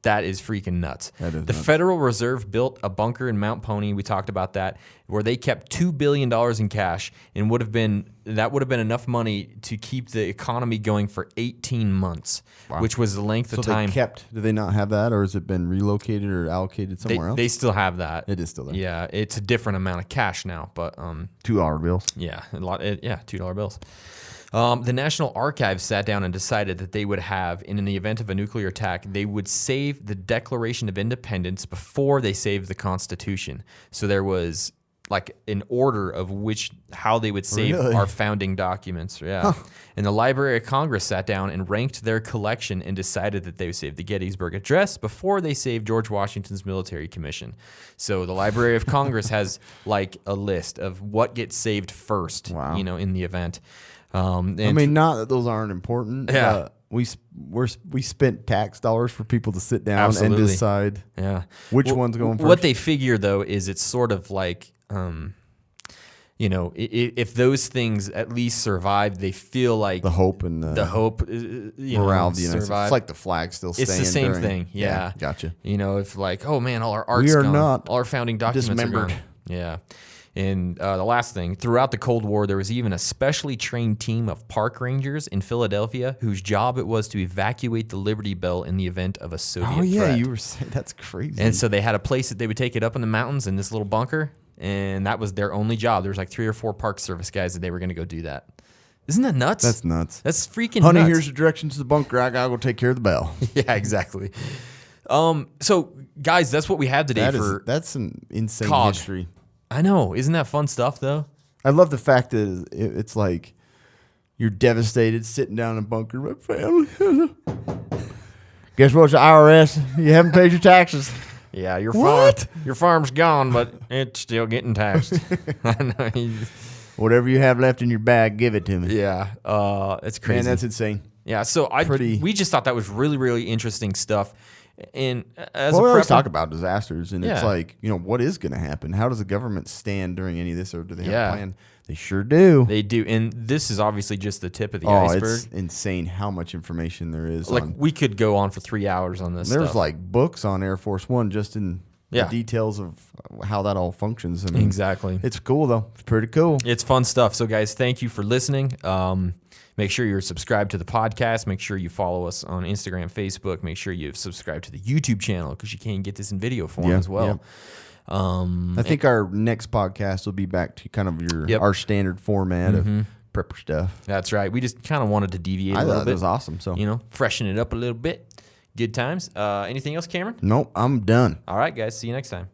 That is freaking nuts. That is the nuts. Federal Reserve built a bunker in Mount Pony. We talked about that, where they kept $2 billion in cash, and would have been enough money to keep the economy going for 18 months, which was the length of time. Do they not have that, or has it been relocated or allocated somewhere else? They still have that. It is still there. Yeah, it's a different amount of cash now, but $2 bills. yeah, $2 bills. The National Archives sat down and decided that they would have, in the event of a nuclear attack, they would save the Declaration of Independence before they saved the Constitution. So there was an order of how they would save Really? our founding documents. Yeah. And the Library of Congress sat down and ranked their collection and decided that they would save the Gettysburg Address before they saved George Washington's military commission. So the Library of Congress has a list of what gets saved first, Wow. in the event. Not that those aren't important. Yeah. We spent tax dollars for people to sit down Absolutely. and decide Yeah. which one's going first. What they figure, though, is it's sort of if those things at least survive, they feel like the hope and the hope, morale of the United States. survive. It's like the flag still staying. It's the same thing. Yeah. Gotcha. If oh man, all our art's We are gone. not All our founding documents are dismembered. gone. Yeah. And the last thing, throughout the Cold War, there was even a specially trained team of park rangers in Philadelphia whose job it was to evacuate the Liberty Bell in the event of a Soviet Oh yeah, threat. you were saying that's crazy. And so they had a place that they would take it up in the mountains in this little bunker, and that was their only job. There was 3 or 4 Park Service guys that they were going to go do that. Isn't that nuts? that's nuts. That's freaking Honey, nuts. here's the directions to the bunker. I gotta go take care of the bell. Yeah, exactly. So guys, that's what we have today That's an insane COG. history. I know. Isn't that fun stuff though? I love the fact that it's like you're devastated sitting down in a bunker. My family. Guess what's the IRS? You haven't paid your taxes. Yeah, your What? your farm's gone, but it's still getting taxed. I know. Whatever you have left in your bag, give it to me. Yeah, it's crazy. Man, that's insane. yeah, so we just thought that was really, really interesting stuff. And as Well, a we always prepper- talk about disasters, and it's Yeah. like, what is going to happen? How does the government stand during any of this, or do they have Yeah. a plan? They sure do. They do, and this is obviously just the tip of the Oh, iceberg. it's insane how much information there is. We could go on for 3 hours on this. There's stuff. books on Air Force One just in Yeah. the details of how that all functions. I mean, Exactly. It's cool though. It's pretty cool. It's fun stuff. So, guys, thank you for listening. Make sure you're subscribed to the podcast. Make sure you follow us on Instagram, Facebook. Make sure you subscribe to the YouTube channel because you can get this in video form as well. I think our next podcast will be back to kind of our standard format of prepper stuff. That's right. We just kind of wanted to deviate a I little thought bit. that was awesome. So, Freshen it up a little bit. Good times. Anything else, Cameron? nope, I'm done. All right, guys. See you next time.